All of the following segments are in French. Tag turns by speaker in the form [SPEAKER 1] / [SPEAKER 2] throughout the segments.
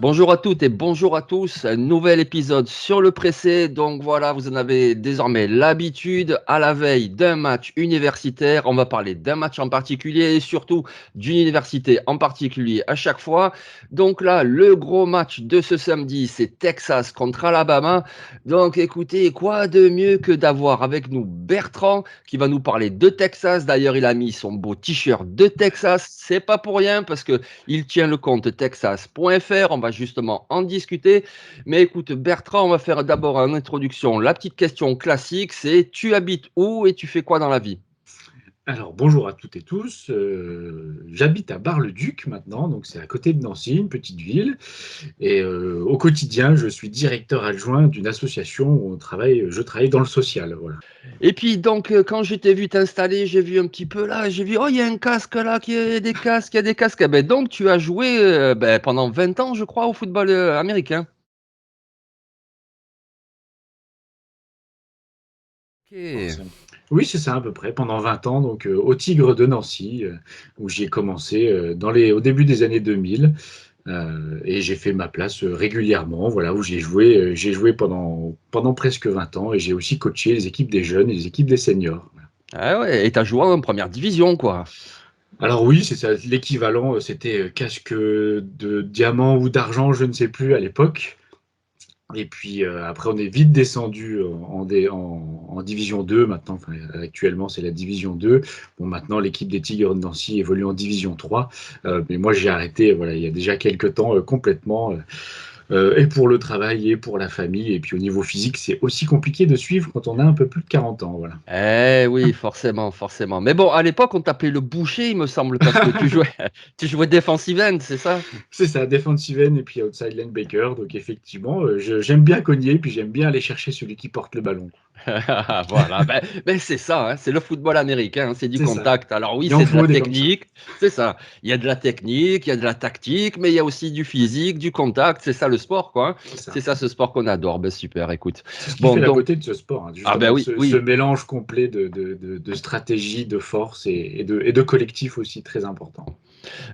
[SPEAKER 1] Bonjour à toutes et bonjour à tous, un nouvel épisode sur le pressé. Donc voilà, vous en avez désormais l'habitude. À la veille d'un match universitaire, on va parler d'un match en particulier et surtout d'une université en particulier à chaque fois. Donc là, le gros match de ce samedi, c'est Texas contre Alabama. Donc écoutez, quoi de mieux que d'avoir avec nous Bertrand qui va nous parler de Texas. D'ailleurs, il a mis son beau t-shirt de Texas. C'est pas pour rien parce que il tient le compte texas.fr. On va justement en discuter. Mais écoute, Bertrand, on va faire d'abord une introduction. La petite question classique, c'est tu habites où et tu fais quoi dans la vie?
[SPEAKER 2] Alors, bonjour à toutes et tous. J'habite à Bar-le-Duc maintenant, donc c'est à côté de Nancy, une petite ville. Et au quotidien, je suis directeur adjoint d'une association où je travaille dans le social. Voilà.
[SPEAKER 1] Et puis donc, quand je t'ai vu t'installer, j'ai vu un petit peu là, j'ai vu, oh, il y a un casque là, il y a des casques, il y a des casques. Eh ben, donc, tu as joué pendant 20 ans, je crois, au football américain.
[SPEAKER 2] Alors,
[SPEAKER 1] Ok.
[SPEAKER 2] oui, c'est ça à peu près, pendant 20 ans, donc au Tigre de Nancy, où j'ai commencé au début des années 2000. Et j'ai fait ma place régulièrement, voilà, où j'ai joué pendant presque 20 ans et j'ai aussi coaché les équipes des jeunes et les équipes des seniors.
[SPEAKER 1] Ah ouais, et t'as joué en première division, quoi.
[SPEAKER 2] Alors oui, c'est ça, l'équivalent, c'était casque de diamant ou d'argent, je ne sais plus à l'époque. Et puis après, on est vite descendu en Division 2 maintenant. Enfin, actuellement, c'est la Division 2. Bon, maintenant, l'équipe des Tigres de Nancy évolue en Division 3. Mais moi, j'ai arrêté, voilà, il y a déjà quelques temps complètement. Et pour le travail et pour la famille. Et puis au niveau physique, c'est aussi compliqué de suivre quand on a un peu plus de 40 ans. Voilà.
[SPEAKER 1] Eh oui, forcément, forcément. Mais bon, à l'époque, on t'appelait le boucher, il me semble, parce que tu jouais, tu jouais defensive end, c'est ça?
[SPEAKER 2] C'est ça, defensive end et puis outside linebacker. Donc effectivement, j'aime bien cogner, puis j'aime bien aller chercher celui qui porte le ballon.
[SPEAKER 1] Voilà, ben c'est ça, hein, c'est le football américain, hein, c'est du
[SPEAKER 2] C'est ça.
[SPEAKER 1] contact. Alors oui,
[SPEAKER 2] Il en
[SPEAKER 1] c'est de la
[SPEAKER 2] faut des comme ça.
[SPEAKER 1] technique, c'est ça. Il y a de la technique, il y a de la tactique, mais il y a aussi du physique, du contact. C'est ça le sport, quoi, hein.
[SPEAKER 2] C'est
[SPEAKER 1] C'est
[SPEAKER 2] ça.
[SPEAKER 1] ça ce sport qu'on adore. Ben super, écoute.
[SPEAKER 2] C'est ce qui
[SPEAKER 1] Bon,
[SPEAKER 2] fait la
[SPEAKER 1] donc,
[SPEAKER 2] beauté de ce sport, hein,
[SPEAKER 1] ah ben
[SPEAKER 2] justement,
[SPEAKER 1] oui,
[SPEAKER 2] ce
[SPEAKER 1] oui.
[SPEAKER 2] mélange complet de stratégie, de force et de collectif aussi très important.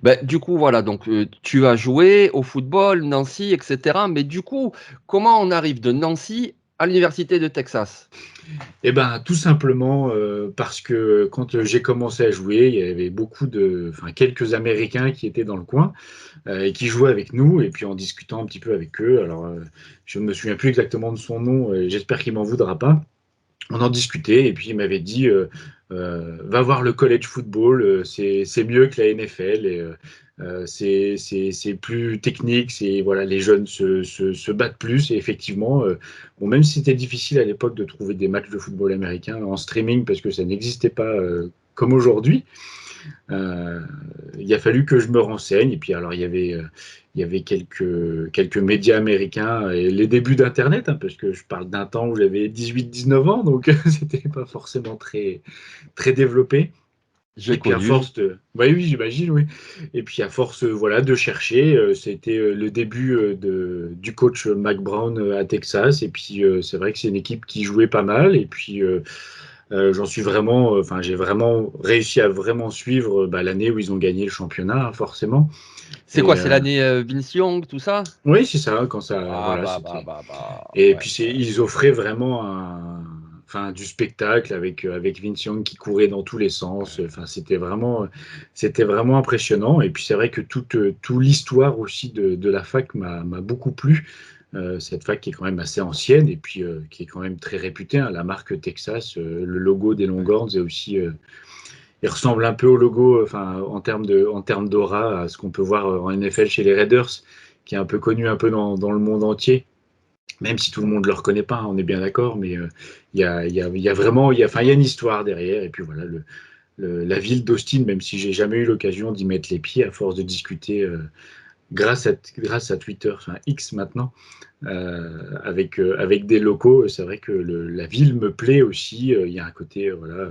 [SPEAKER 1] Ben, du coup, voilà, donc tu as joué au football, Nancy, etc. Mais du coup, comment on arrive de Nancy à l'université de Texas?
[SPEAKER 2] Eh ben, tout simplement parce que quand j'ai commencé à jouer, il y avait enfin, quelques Américains qui étaient dans le coin et qui jouaient avec nous. Et puis en discutant un petit peu avec eux, alors je ne me souviens plus exactement de son nom, j'espère qu'il m'en voudra pas. On en discutait et puis il m'avait dit va voir le college football, c'est mieux que la NFL et c'est plus technique, c'est voilà les jeunes se battent plus et effectivement bon même si c'était difficile à l'époque de trouver des matchs de football américain en streaming parce que ça n'existait pas comme aujourd'hui, euh, il a fallu que je me renseigne. Et puis, alors, il y avait quelques médias américains et les débuts d'Internet, hein, parce que je parle d'un temps où j'avais 18-19 ans, donc c'était pas forcément très développé.
[SPEAKER 1] J'ai
[SPEAKER 2] Et puis, à
[SPEAKER 1] connu.
[SPEAKER 2] force de. Ouais, oui, j'imagine, oui. Et puis, à force voilà, de chercher, c'était le début du coach Mac Brown à Texas. Et puis, c'est vrai que c'est une équipe qui jouait pas mal. Et puis, j'en suis vraiment, enfin, j'ai vraiment réussi à vraiment suivre l'année où ils ont gagné le championnat, hein, forcément.
[SPEAKER 1] C'est
[SPEAKER 2] Et
[SPEAKER 1] quoi, c'est l'année Vince Young, tout ça?
[SPEAKER 2] oui, c'est ça, quand ça,
[SPEAKER 1] Ah
[SPEAKER 2] voilà, c'était.
[SPEAKER 1] bah,
[SPEAKER 2] Et
[SPEAKER 1] ouais,
[SPEAKER 2] puis
[SPEAKER 1] ouais.
[SPEAKER 2] ils offraient vraiment enfin, du spectacle avec Vince Young qui courait dans tous les sens. Enfin, c'était vraiment impressionnant. Et puis c'est vrai que toute l'histoire aussi de la fac m'a beaucoup plu. Cette fac qui est quand même assez ancienne et puis qui est quand même très réputée, hein, la marque Texas, le logo des
[SPEAKER 1] Ouais.
[SPEAKER 2] Longhorns est aussi, il ressemble un peu au logo, enfin en termes d'aura, à ce qu'on peut voir en NFL chez les Raiders, qui est un peu connu un peu dans le monde entier, même si tout le monde ne le reconnaît pas, hein, on est bien d'accord, mais il y a vraiment, enfin, il y a une histoire derrière, et puis voilà, la ville d'Austin, même si j'ai jamais eu l'occasion d'y mettre les pieds, à force de discuter grâce à Twitter, enfin X maintenant, avec des locaux, c'est vrai que la ville me plaît aussi, il y a un côté, voilà,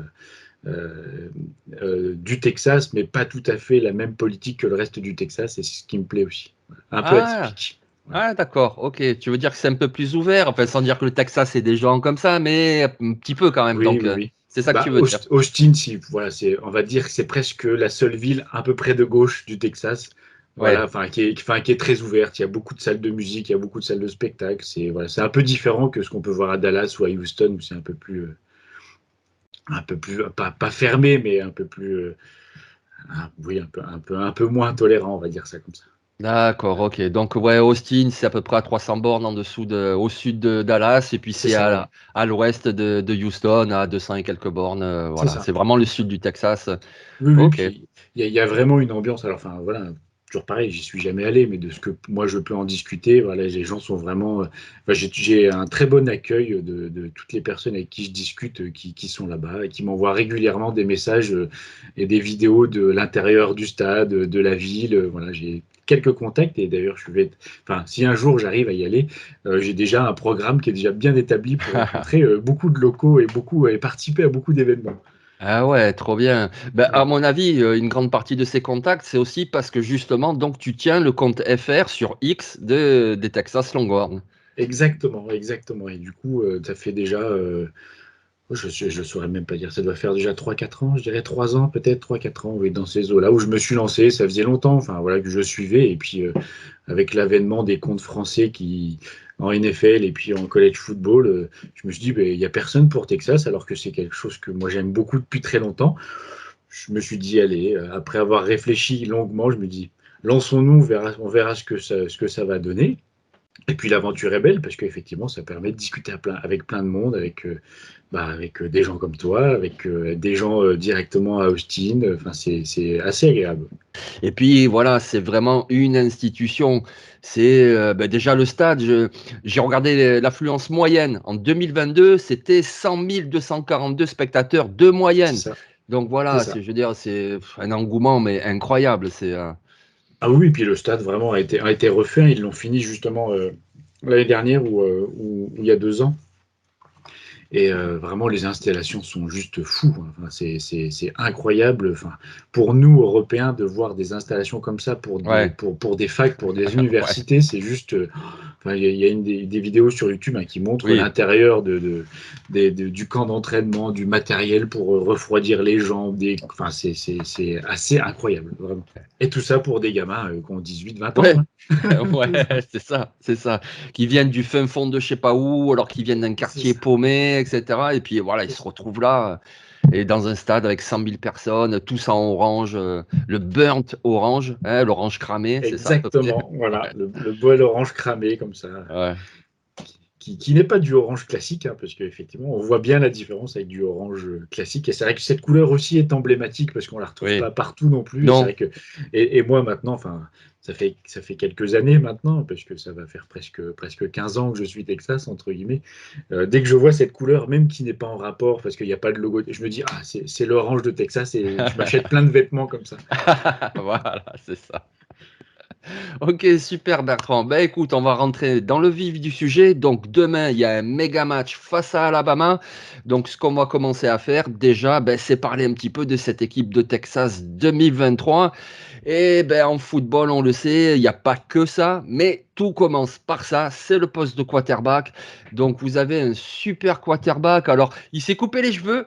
[SPEAKER 2] euh, du Texas, mais pas tout à fait la même politique que le reste du Texas, et c'est ce qui me plaît aussi. Voilà. Un peu
[SPEAKER 1] Ah,
[SPEAKER 2] atypique. Voilà.
[SPEAKER 1] ah d'accord, ok. Tu veux dire que c'est un peu plus ouvert, enfin sans dire que le Texas c'est des gens comme ça, mais un petit peu quand même.
[SPEAKER 2] Oui,
[SPEAKER 1] Donc
[SPEAKER 2] oui, oui.
[SPEAKER 1] c'est ça que tu veux dire.
[SPEAKER 2] Austin, si, voilà, on va dire que c'est presque la seule ville à peu près de gauche du Texas. Voilà,
[SPEAKER 1] Ouais.
[SPEAKER 2] qui est très ouverte. Il y a beaucoup de salles de musique, il y a beaucoup de salles de spectacle. C'est un peu différent que ce qu'on peut voir à Dallas ou à Houston, où c'est un peu plus, pas fermé, mais un peu plus, oui, un peu moins tolérant, on va dire ça comme ça.
[SPEAKER 1] D'accord, ok. Donc, ouais, Austin, c'est à peu près à 300 bornes au sud de Dallas, et puis
[SPEAKER 2] C'est
[SPEAKER 1] c'est
[SPEAKER 2] ça, ouais.
[SPEAKER 1] à l'ouest de Houston, à 200 et quelques bornes.
[SPEAKER 2] C'est
[SPEAKER 1] Voilà,
[SPEAKER 2] ça.
[SPEAKER 1] c'est vraiment le sud du Texas.
[SPEAKER 2] Oui, oui,
[SPEAKER 1] Ok.
[SPEAKER 2] puis il y a vraiment une ambiance. Alors, enfin, voilà, toujours pareil, j'y suis jamais allé, mais de ce que moi je peux en discuter, voilà, les gens sont vraiment. Enfin, j'ai un très bon accueil de toutes les personnes avec qui je discute, qui sont là-bas et qui m'envoient régulièrement des messages et des vidéos de l'intérieur du stade, de la ville. Voilà, j'ai quelques contacts et d'ailleurs, enfin, si un jour j'arrive à y aller, j'ai déjà un programme qui est déjà bien établi pour rencontrer beaucoup de locaux et participer à beaucoup d'événements.
[SPEAKER 1] Ah ouais, trop bien. Ben, à
[SPEAKER 2] Voilà.
[SPEAKER 1] mon avis, une grande partie de ces contacts, c'est aussi parce que justement, donc tu tiens le compte FR sur X des Texas Longhorns.
[SPEAKER 2] Exactement, exactement. Et du coup, ça fait déjà, je saurais même pas dire, ça doit faire déjà 3 4 ans, je dirais 3 ans, peut-être 3 4 ans, oui, dans ces eaux-là où je me suis lancé, ça faisait longtemps, enfin voilà, que je suivais. Et puis, avec l'avènement des comptes français en NFL et puis en college football, je me suis dit, ben, il n'y a personne pour Texas, alors que c'est quelque chose que moi j'aime beaucoup depuis très longtemps. Je me suis dit, allez, après avoir réfléchi longuement, je me dis, lançons-nous, on verra ce que ça va donner. Et puis l'aventure est belle parce qu'effectivement, ça permet de discuter avec plein de monde, avec des gens comme toi, avec des gens directement à Austin. Enfin, c'est assez agréable.
[SPEAKER 1] Et puis voilà, c'est vraiment une institution. C'est ben, déjà le stade. J'ai regardé l'affluence moyenne. En 2022, c'était 100 242 spectateurs de
[SPEAKER 2] C'est
[SPEAKER 1] moyenne.
[SPEAKER 2] ça,
[SPEAKER 1] Donc
[SPEAKER 2] c'est
[SPEAKER 1] voilà,
[SPEAKER 2] ça.
[SPEAKER 1] je veux dire, c'est un engouement, mais incroyable.
[SPEAKER 2] Ah oui, puis le stade vraiment a été refait. Ils l'ont fini justement l'année dernière ou il y a 2 ans. Et vraiment, les installations sont juste fous, hein. Enfin, c'est incroyable. Enfin, pour nous, Européens, de voir des installations comme ça
[SPEAKER 1] Ouais,
[SPEAKER 2] pour des facs, pour des
[SPEAKER 1] ouais,
[SPEAKER 2] universités, c'est juste. Enfin, il y a des vidéos sur YouTube, hein, qui montrent
[SPEAKER 1] oui.
[SPEAKER 2] l'intérieur du camp d'entraînement, du matériel pour refroidir les gens. Enfin, c'est assez incroyable, vraiment. Et tout ça pour des gamins qui ont 18 20 ans,
[SPEAKER 1] Ouais,
[SPEAKER 2] hein.
[SPEAKER 1] ouais, c'est ça, c'est ça. Qui viennent du fin fond de je sais pas où, alors qu'ils viennent d'un
[SPEAKER 2] C'est
[SPEAKER 1] quartier
[SPEAKER 2] ça.
[SPEAKER 1] paumé, etc. Et puis voilà, ils
[SPEAKER 2] C'est
[SPEAKER 1] se
[SPEAKER 2] ça.
[SPEAKER 1] retrouvent là, et dans un stade avec 100 000 personnes, tous en orange, le burnt orange, hein, l'orange cramé, c'est ça à peu près.
[SPEAKER 2] Exactement, voilà, le bol orange cramé comme ça.
[SPEAKER 1] Ouais,
[SPEAKER 2] Qui n'est pas du orange classique, hein, parce qu'effectivement, on voit bien la différence avec du orange classique. Et c'est vrai que cette couleur aussi est emblématique, parce qu'on la retrouve
[SPEAKER 1] oui,
[SPEAKER 2] pas partout non plus. Et c'est
[SPEAKER 1] non,
[SPEAKER 2] vrai que, et moi maintenant, enfin, ça fait quelques années maintenant, parce que ça va faire presque 15 ans que je suis Texas, entre guillemets. Dès que je vois cette couleur, même qui n'est pas en rapport, parce qu'il n'y a pas de logo, je me dis, ah, c'est l'orange de Texas, et je m'achète plein de vêtements comme ça.
[SPEAKER 1] voilà, c'est ça. Ok, super Bertrand. Ben écoute, on va rentrer dans le vif du sujet. Donc demain, il y a un méga match face à Alabama. Donc ce qu'on va commencer à faire déjà, ben, c'est parler un petit peu de cette équipe de Texas 2023. Et ben en football, on le sait, il n'y a pas que ça, mais tout commence par ça. C'est le poste de quarterback. Donc vous avez un super quarterback. Alors il s'est coupé les cheveux.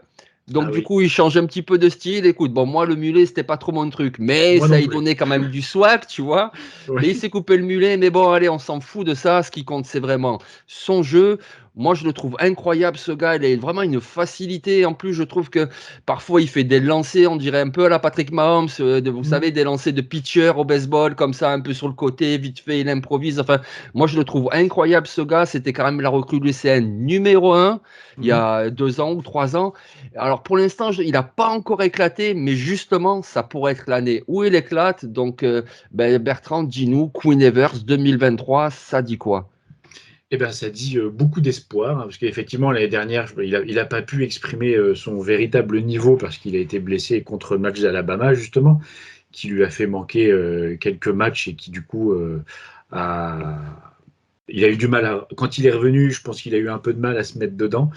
[SPEAKER 2] Ah
[SPEAKER 1] Donc du
[SPEAKER 2] oui,
[SPEAKER 1] coup, il change un petit peu de style. Écoute, bon, moi, le mulet, c'était pas trop mon truc, mais
[SPEAKER 2] moi
[SPEAKER 1] ça
[SPEAKER 2] non
[SPEAKER 1] y
[SPEAKER 2] plus.
[SPEAKER 1] donnait quand même du swag, tu vois. Mais il
[SPEAKER 2] Oui.
[SPEAKER 1] s'est coupé le mulet, mais bon, allez, on s'en fout de ça. Ce qui compte, c'est vraiment son jeu. Moi, je le trouve incroyable, ce gars. Il a vraiment une facilité. En plus, je trouve que parfois, il fait des lancers, on dirait un peu à la Patrick Mahomes, vous savez, des lancers de pitcher au baseball, comme ça, un peu sur le côté, vite fait, il improvise. Enfin, moi, je le trouve incroyable, ce gars. C'était quand même la recrue lycéenne numéro un il y
[SPEAKER 2] Mhm.
[SPEAKER 1] a 2 ans ou 3 ans. Alors, pour l'instant, il n'a pas encore éclaté, mais justement, ça pourrait être l'année où il éclate. Donc, ben, Bertrand, dis-nous, Queen Evers 2023, ça dit quoi?
[SPEAKER 2] Eh ben, ça dit beaucoup d'espoir, hein, parce qu'effectivement, l'année dernière, il a pas pu exprimer son véritable niveau parce qu'il a été blessé contre le match d'Alabama, justement, qui lui a fait manquer quelques matchs et qui, du coup, a... il a eu du mal Quand il est revenu, je pense qu'il a eu un peu de mal à se mettre dedans.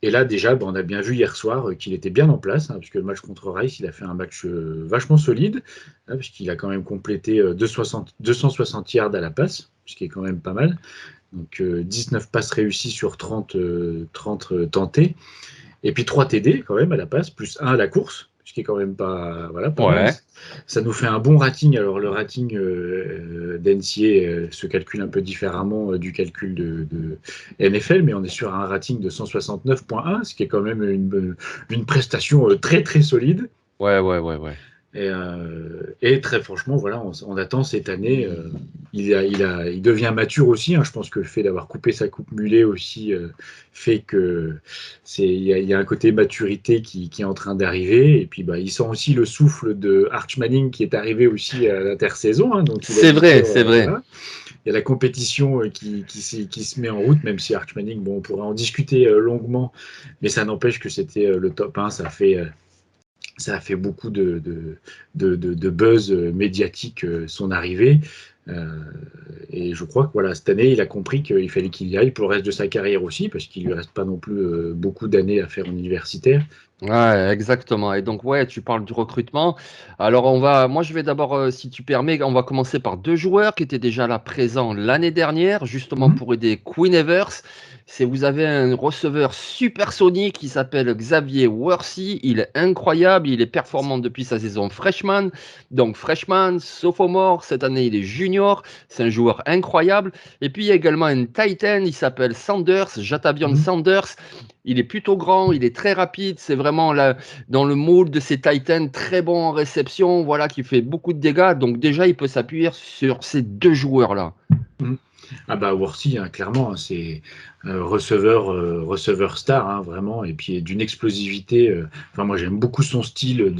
[SPEAKER 2] Et là, déjà, ben, on a bien vu hier soir qu'il était bien en place, hein, puisque le match contre Rice, il a fait un match vachement solide, hein, puisqu'il a quand même complété 260 yards à la passe, ce qui est quand même pas mal. Donc 19 passes réussies sur 30 tentées. Et puis 3 TD quand même à la passe, plus un à la course. ce qui est quand même pas mal.
[SPEAKER 1] Ouais.
[SPEAKER 2] Ça nous fait un bon rating. Alors le rating d'NCA se calcule un peu différemment du calcul de NFL, mais on est sur un rating de 169,1, ce qui est quand même une prestation très très solide.
[SPEAKER 1] Ouais, ouais, ouais, ouais.
[SPEAKER 2] Et très franchement, voilà, on attend cette année. Il devient mature aussi, hein. Je pense que le fait d'avoir coupé sa coupe mulet aussi fait que il y a un côté maturité qui est en train d'arriver. Et puis, bah, il sent aussi le souffle de Arch Manning qui est arrivé aussi à l'intersaison, hein. Donc, il a
[SPEAKER 1] C'est
[SPEAKER 2] dû
[SPEAKER 1] vrai,
[SPEAKER 2] dire,
[SPEAKER 1] c'est vrai.
[SPEAKER 2] voilà. Il y a la compétition qui se met en route, même si Arch Manning, bon, on pourrait en discuter longuement, mais ça n'empêche que c'était le top 1. Ça a fait beaucoup de buzz médiatique son arrivée. Euh, et je crois que voilà, cette année, il a compris qu'il fallait qu'il y aille pour le reste de sa carrière aussi, parce qu'il lui reste pas non plus beaucoup d'années à faire en universitaire.
[SPEAKER 1] Ouais, exactement. Et donc, ouais, tu parles du recrutement. Alors, moi, je vais d'abord, si tu permets, on va commencer par deux joueurs qui étaient déjà là présents l'année dernière, justement
[SPEAKER 2] Mhm.
[SPEAKER 1] pour aider Queen Evers. Vous avez un receveur supersonique qui s'appelle Xavier Worthy. Il est incroyable. Il est performant depuis sa saison freshman. Donc, freshman, sophomore. Cette année, il est junior. C'est un joueur incroyable. Et puis, il y a également un Titan. Il s'appelle Sanders, Jatavion
[SPEAKER 2] Mhm.
[SPEAKER 1] Sanders. Il est plutôt grand, il est très rapide, c'est vraiment là, dans le moule de ces Titans, très bon en réception, voilà, qui fait beaucoup de dégâts. Donc déjà, il peut s'appuyer sur ces deux joueurs-là.
[SPEAKER 2] Mhm. Ah bah Worthy, hein, clairement, hein, c'est receveur star, hein, vraiment, et puis d'une explosivité. Enfin, moi, j'aime beaucoup son style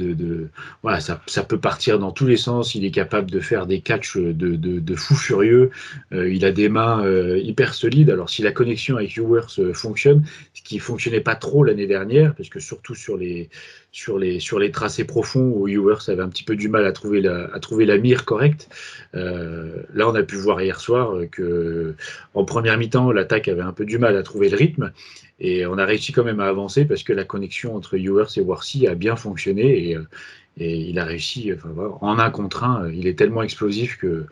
[SPEAKER 2] voilà, ça peut partir dans tous les sens. Il est capable de faire des catchs de fou furieux. Il a des mains hyper solides. Alors, si la connexion avec Ewers fonctionne, ce qui fonctionnait pas trop l'année dernière, parce que surtout sur les tracés profonds où Ewers avait un petit peu du mal à trouver la mire correcte. Là, on a pu voir hier soir que en première mi-temps, l'attaque avait un peu du mal à trouver le rythme et on a réussi quand même à avancer parce que la connexion entre Ewers et Worthy a bien fonctionné et il a réussi, enfin, voilà, en un contre un, il est tellement explosif que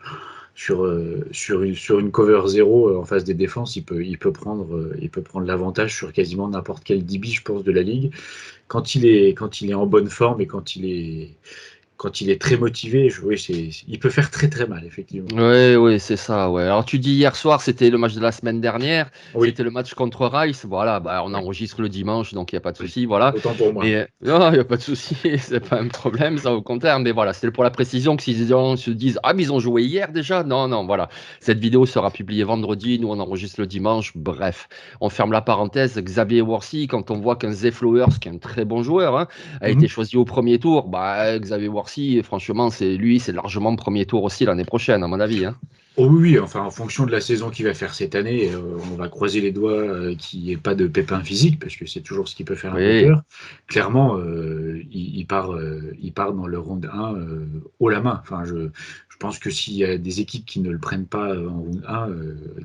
[SPEAKER 2] sur une cover zéro en face des défenses, il peut prendre l'avantage sur quasiment n'importe quel DB, je pense, de la ligue. Quand il est en bonne forme et quand il est très motivé, oui, il peut faire très très mal, effectivement.
[SPEAKER 1] Oui, oui, c'est ça, ouais. Alors tu dis hier soir, c'était le match de la semaine dernière,
[SPEAKER 2] Oui,
[SPEAKER 1] c'était le match contre Rice, voilà, bah, on
[SPEAKER 2] oui,
[SPEAKER 1] enregistre le dimanche, donc il n'y a pas de
[SPEAKER 2] oui.
[SPEAKER 1] souci, voilà.
[SPEAKER 2] Autant pour moi.
[SPEAKER 1] Mais non, il n'y a pas de souci, c'est pas un problème, ça au contraire, mais voilà, c'était pour la précision que si les gens se disent, ah, mais ils ont joué hier déjà, non, non, voilà. Cette vidéo sera publiée vendredi, nous on enregistre le dimanche, bref. On ferme la parenthèse, Xavier Worthy, quand on voit qu'un Zay Flowers, qui est un très bon joueur, hein, a été
[SPEAKER 2] Mhm.
[SPEAKER 1] choisi au premier tour, bah, Xavier Worthy, franchement, c'est largement premier tour aussi l'année prochaine, à mon avis, hein.
[SPEAKER 2] Oh oui, oui, enfin, en fonction de la saison qu'il va faire cette année, on va croiser les doigts qu'il n'y ait pas de pépin physique, parce que c'est toujours ce qui peut faire un peu
[SPEAKER 1] Oui,
[SPEAKER 2] peur. Clairement, il part dans le round 1 haut la main. Enfin, je pense que s'il y a des équipes qui ne le prennent pas en round 1,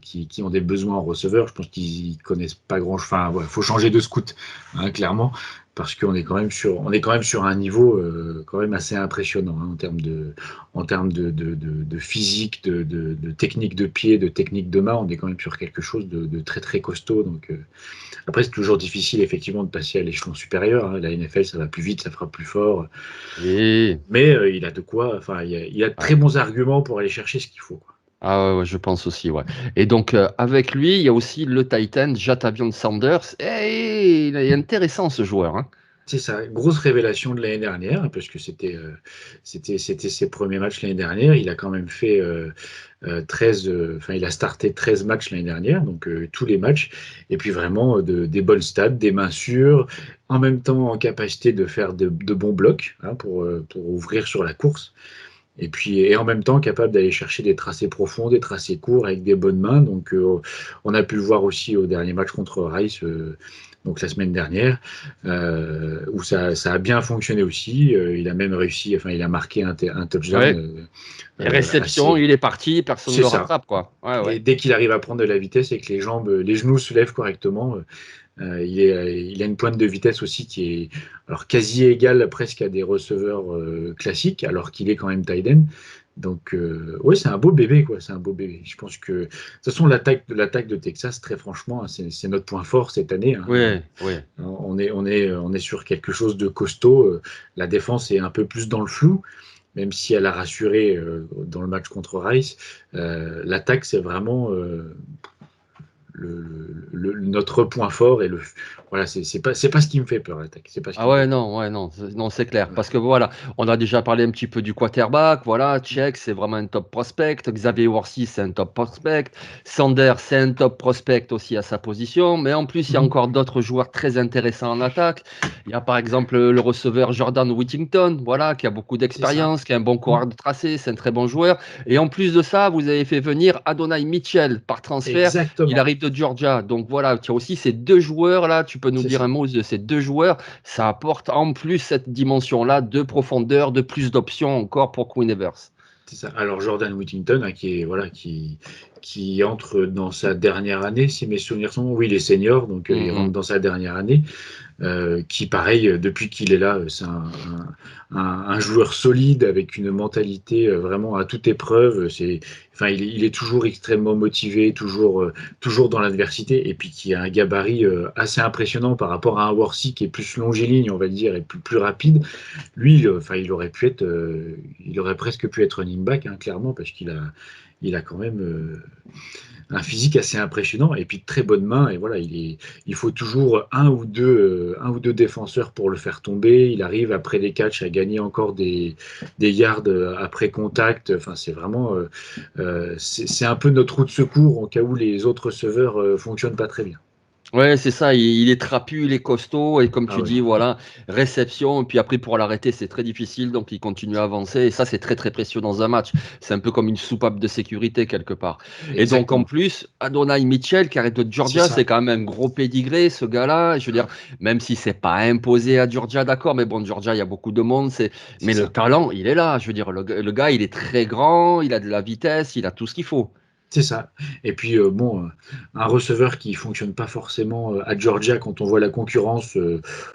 [SPEAKER 2] qui ont des besoins en receveur, je pense qu'ils connaissent pas grand-chose. Enfin, il faut changer de scout, hein, clairement, parce on est quand même sur un niveau quand même assez impressionnant, hein, en termes de physique, de technique de pied, de technique de main, on est quand même sur quelque chose de très très costaud. Donc, après, c'est toujours difficile effectivement de passer à l'échelon supérieur, hein. La NFL, ça va plus vite, ça fera plus fort.
[SPEAKER 1] oui.
[SPEAKER 2] Mais il a de quoi, enfin, il a de très
[SPEAKER 1] Ah,
[SPEAKER 2] bons arguments pour aller chercher ce qu'il faut, quoi.
[SPEAKER 1] ah ouais, ouais, je pense aussi, ouais. Et donc, avec lui, il y a aussi le Titan, Jatavion Sanders. Et il est intéressant ce joueur, hein.
[SPEAKER 2] C'est ça, grosse révélation de l'année dernière, parce que c'était ses premiers matchs l'année dernière. Il a quand même fait 13, enfin, il a starté 13 matchs l'année dernière, donc tous les matchs. Et puis vraiment des bonnes stats, des mains sûres, en même temps en capacité de faire de bons blocs, hein, pour ouvrir sur la course. Et puis, et en même temps, capable d'aller chercher des tracés profonds, des tracés courts avec des bonnes mains. Donc, on a pu le voir aussi au dernier match contre Rice, donc la semaine dernière, où ça a bien fonctionné aussi. Il a même réussi, enfin, il a marqué un touchdown
[SPEAKER 1] Ouais. Et réception,
[SPEAKER 2] assez.
[SPEAKER 1] il est parti, personne ne
[SPEAKER 2] C'est
[SPEAKER 1] le
[SPEAKER 2] ça.
[SPEAKER 1] rattrape, quoi. Ouais, ouais.
[SPEAKER 2] Et dès qu'il arrive à prendre de la vitesse et que les jambes, les genoux se lèvent correctement, il a une pointe de vitesse aussi qui est alors quasi égale presque à des receveurs classiques, alors qu'il est quand même tight end. Donc, oui, c'est un beau bébé, quoi. C'est un beau bébé. Je pense que, de toute façon, l'attaque de Texas, très franchement, hein, c'est notre point fort cette année, hein.
[SPEAKER 1] Oui, oui.
[SPEAKER 2] On est sur quelque chose de costaud. La défense est un peu plus dans le flou, même si elle a rassuré dans le match contre Rice. L'attaque, c'est vraiment notre point fort. Voilà, c'est pas ce qui me fait peur, l'attaque. C'est pas ce
[SPEAKER 1] Ah
[SPEAKER 2] qui me fait
[SPEAKER 1] ouais,
[SPEAKER 2] peur.
[SPEAKER 1] non, ouais, non, non, c'est clair.
[SPEAKER 2] Voilà.
[SPEAKER 1] Parce que voilà, on a déjà parlé un petit peu du quarterback. Voilà, Check, c'est vraiment un top prospect. Xavier Worthy, c'est un top prospect. Sander, c'est un top prospect aussi à sa position. Mais en plus, il y a
[SPEAKER 2] Mhm.
[SPEAKER 1] encore d'autres joueurs très intéressants en attaque. Il y a par exemple le receveur Jordan Whittington, voilà, qui a beaucoup
[SPEAKER 2] C'est ça.
[SPEAKER 1] d'expérience, qui a un bon
[SPEAKER 2] Mhm.
[SPEAKER 1] coureur de tracé, c'est un très bon joueur. Et en plus de ça, vous avez fait venir Adonai Mitchell par transfert. Il
[SPEAKER 2] Exactement.
[SPEAKER 1] arrive de Georgia. Donc voilà, tu as aussi ces deux joueurs là. Tu peux nous
[SPEAKER 2] C'est
[SPEAKER 1] dire un
[SPEAKER 2] ça.
[SPEAKER 1] mot de ces deux joueurs? Ça apporte en plus cette dimension-là de profondeur, de plus d'options encore pour Queen Evers.
[SPEAKER 2] C'est ça. Alors Jordan Whittington, hein, qui entre dans sa dernière année, si mes souvenirs sont bons. Oui, il est senior, donc il rentre
[SPEAKER 1] Mhm.
[SPEAKER 2] dans sa dernière année. Qui, pareil, depuis qu'il est là, c'est un joueur solide avec une mentalité vraiment à toute épreuve. Enfin, il est toujours extrêmement motivé, toujours dans l'adversité, et puis qui a un gabarit assez impressionnant par rapport à un Worthy qui est plus longiligne, on va dire, et plus rapide. Lui, enfin, il aurait presque pu être running back, hein, clairement, parce qu'il a quand même un physique assez impressionnant et puis de très bonnes mains. Et voilà, il faut toujours un ou deux défenseurs pour le faire tomber. Il arrive après les catchs à gagner encore des yards après contact. Enfin, c'est vraiment, c'est un peu notre roue de secours en cas où les autres receveurs fonctionnent pas très bien.
[SPEAKER 1] Ouais, c'est ça, il est trapu, il est costaud, et comme
[SPEAKER 2] Ah
[SPEAKER 1] tu
[SPEAKER 2] oui,
[SPEAKER 1] dis, voilà, réception, et puis après pour l'arrêter, c'est très difficile, donc il continue à avancer, et ça, c'est très très précieux dans un match. C'est un peu comme une soupape de sécurité quelque part. Et donc en
[SPEAKER 2] exactement.
[SPEAKER 1] plus, Adonai Mitchell, qui arrive de
[SPEAKER 2] C'est
[SPEAKER 1] Georgia, c'est
[SPEAKER 2] ça.
[SPEAKER 1] quand même un gros pédigré, ce gars-là. Je veux dire,
[SPEAKER 2] Ah,
[SPEAKER 1] même si c'est pas imposé à Georgia, d'accord, mais bon, Georgia, il y a beaucoup de monde,
[SPEAKER 2] c'est
[SPEAKER 1] mais le
[SPEAKER 2] ça.
[SPEAKER 1] talent, il est là. Je veux dire, le gars, il est très grand, il a de la vitesse, il a tout ce qu'il faut.
[SPEAKER 2] C'est ça. Et puis, bon, un receveur qui fonctionne pas forcément à Georgia quand on voit la concurrence,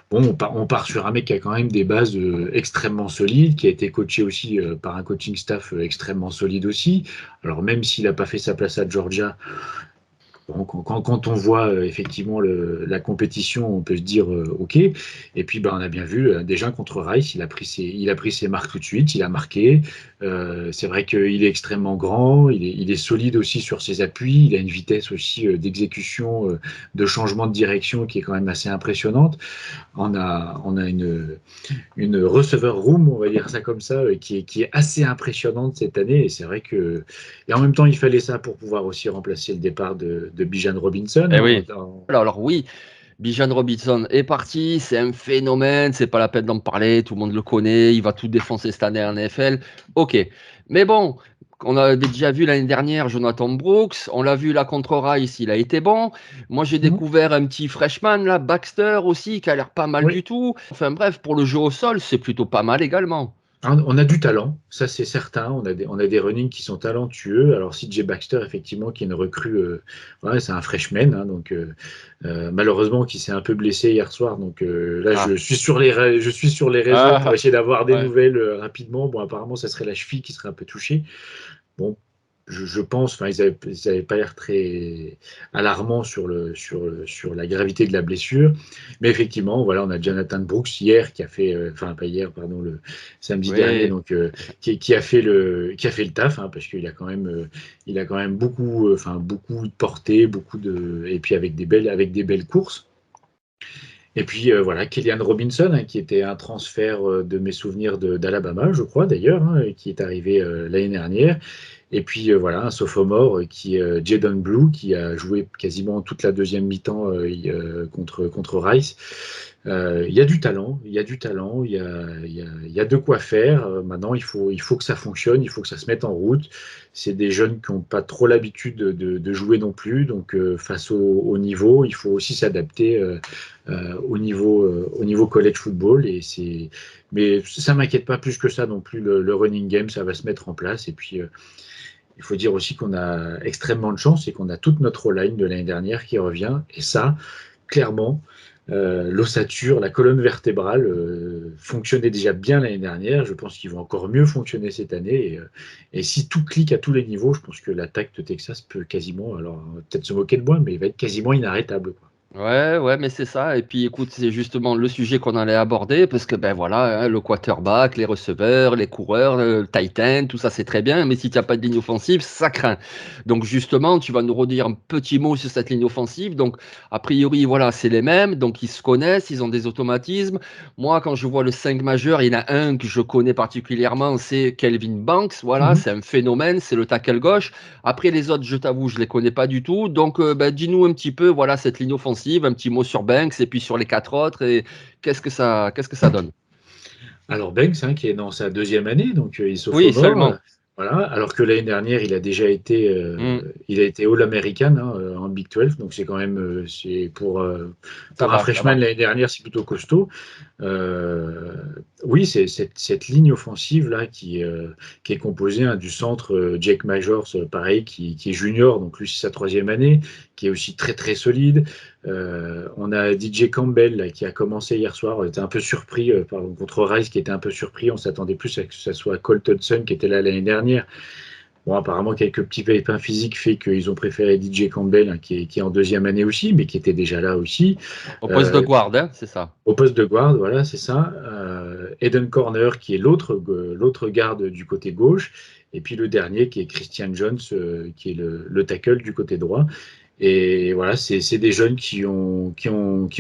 [SPEAKER 2] bon, on part sur un mec qui a quand même des bases extrêmement solides, qui a été coaché aussi par un coaching staff extrêmement solide aussi. Alors, même s'il n'a pas fait sa place à Georgia, bon, quand on voit effectivement la compétition, on peut se dire OK. Et puis ben, on a bien vu déjà contre Rice, il a pris ses marques tout de suite, il a marqué. C'est vrai qu'il est extrêmement grand, il est solide aussi sur ses appuis, il a une vitesse aussi d'exécution, de changement de direction qui est quand même assez impressionnante. On a une receiver room, on va dire ça comme ça, qui est assez impressionnante cette année. Et c'est vrai que. Et en même temps, il fallait ça pour pouvoir aussi remplacer le départ de Bijan Robinson,
[SPEAKER 1] Eh
[SPEAKER 2] hein,
[SPEAKER 1] oui. Alors oui, Bijan Robinson est parti, c'est un phénomène, c'est pas la peine d'en parler, tout le monde le connaît, il va tout défoncer cette année en NFL. Ok, mais bon, on avait déjà vu l'année dernière Jonathan Brooks, on l'a vu là contre Rice, il a été bon. Moi j'ai
[SPEAKER 2] Mhm.
[SPEAKER 1] découvert un petit freshman là, Baxter aussi, qui a l'air pas mal
[SPEAKER 2] Oui.
[SPEAKER 1] du tout. Enfin bref, pour le jeu au sol, c'est plutôt pas mal également.
[SPEAKER 2] On a du talent, ça c'est certain. On a des running qui sont talentueux. Alors CJ Baxter, effectivement, qui est une recrue, ouais, c'est un freshman, hein, donc malheureusement qui s'est un peu blessé hier soir. Donc là, je
[SPEAKER 1] Ah,
[SPEAKER 2] suis sur les réseaux pour
[SPEAKER 1] ah,
[SPEAKER 2] essayer d'avoir des
[SPEAKER 1] ouais.
[SPEAKER 2] nouvelles rapidement. Bon, apparemment, ça serait la cheville qui serait un peu touchée. Bon, je pense, enfin, ils avaient pas l'air très alarmants sur la gravité de la blessure. Mais effectivement, voilà, on a Jonathan Brooks hier qui a fait, enfin, pas hier, pardon, le samedi dernier,
[SPEAKER 1] Oui.
[SPEAKER 2] donc, qui a fait le taf, hein, parce qu'il a quand même beaucoup, enfin, beaucoup de portée, et puis avec des belles courses. Et puis voilà, Killian Robinson, hein, qui était un transfert de mes souvenirs d'Alabama, je crois d'ailleurs, hein, et qui est arrivé l'année dernière. Et puis voilà, un sophomore qui est Jadon Blue, qui a joué quasiment toute la deuxième mi-temps contre Rice. Il y a du talent, il y a du talent, il y a de quoi faire. Maintenant, il faut que ça fonctionne, il faut que ça se mette en route. C'est des jeunes qui n'ont pas trop l'habitude de jouer non plus, donc face au niveau, il faut aussi s'adapter au niveau college football. Mais ça m'inquiète pas plus que ça non plus. Le running game, ça va se mettre en place. Et puis, il faut dire aussi qu'on a extrêmement de chance et qu'on a toute notre line de l'année dernière qui revient. Et ça, clairement. l'ossature, la colonne vertébrale fonctionnait déjà bien l'année dernière. Je pense qu'ils vont encore mieux fonctionner cette année. Et si tout clique à tous les niveaux, je pense que l'attaque de Texas peut quasiment, alors on va peut-être se moquer de moi, mais il va être quasiment inarrêtable, quoi.
[SPEAKER 1] Ouais, ouais, mais c'est ça. Et puis, écoute, c'est justement le sujet qu'on allait aborder parce que, ben voilà, hein, le quarterback, les receveurs, les coureurs, le tight end, tout ça, c'est très bien. Mais si tu n'as pas de ligne offensive, ça craint. Donc, justement, tu vas nous redire un petit mot sur cette ligne offensive. Donc, a priori, voilà, c'est les mêmes. Donc, ils se connaissent, ils ont des automatismes. Moi, quand je vois le 5 majeur, il y en a un que je connais particulièrement, c'est Kelvin Banks. Voilà,
[SPEAKER 2] Mhm.
[SPEAKER 1] c'est un phénomène, c'est le tackle gauche. Après, les autres, je t'avoue, je les connais pas du tout. Donc, ben, dis-nous un petit peu, voilà, cette ligne offensive, un petit mot sur Banks et puis sur les quatre autres. Et qu'est-ce que ça donne?
[SPEAKER 2] Alors Banks, hein, qui est dans sa deuxième année, donc il
[SPEAKER 1] Oui,
[SPEAKER 2] sophomore,
[SPEAKER 1] seulement.
[SPEAKER 2] voilà. Alors que l'année dernière,
[SPEAKER 1] Hmm,
[SPEAKER 2] il a été All-American, hein, en Big 12, donc c'est quand même,
[SPEAKER 1] ça
[SPEAKER 2] pour un
[SPEAKER 1] va, ça
[SPEAKER 2] freshman
[SPEAKER 1] va.
[SPEAKER 2] l'année dernière, c'est plutôt costaud. Euh, oui, c'est cette ligne offensive là qui est composée, hein, du centre, Jake Majors, pareil, qui est junior, donc lui c'est sa troisième année, qui est aussi très très solide. On a DJ Campbell là, qui a commencé hier soir. On était un peu surpris contre Rice, qui était un peu surpris. On s'attendait plus à que ce soit Colt Hudson qui était là l'année dernière. Bon, apparemment, quelques petits pépins physiques fait qu'ils ont préféré DJ Campbell, hein, qui est en deuxième année aussi, mais qui était déjà là aussi.
[SPEAKER 1] Au poste de
[SPEAKER 2] Euh,
[SPEAKER 1] guard, hein, c'est ça.
[SPEAKER 2] Au poste de guard, voilà, c'est ça. Eden Corner, qui est l'autre garde du côté gauche. Et puis le dernier, qui est Christian Jones, qui est le tackle du côté droit. Et voilà, c'est des jeunes qui ont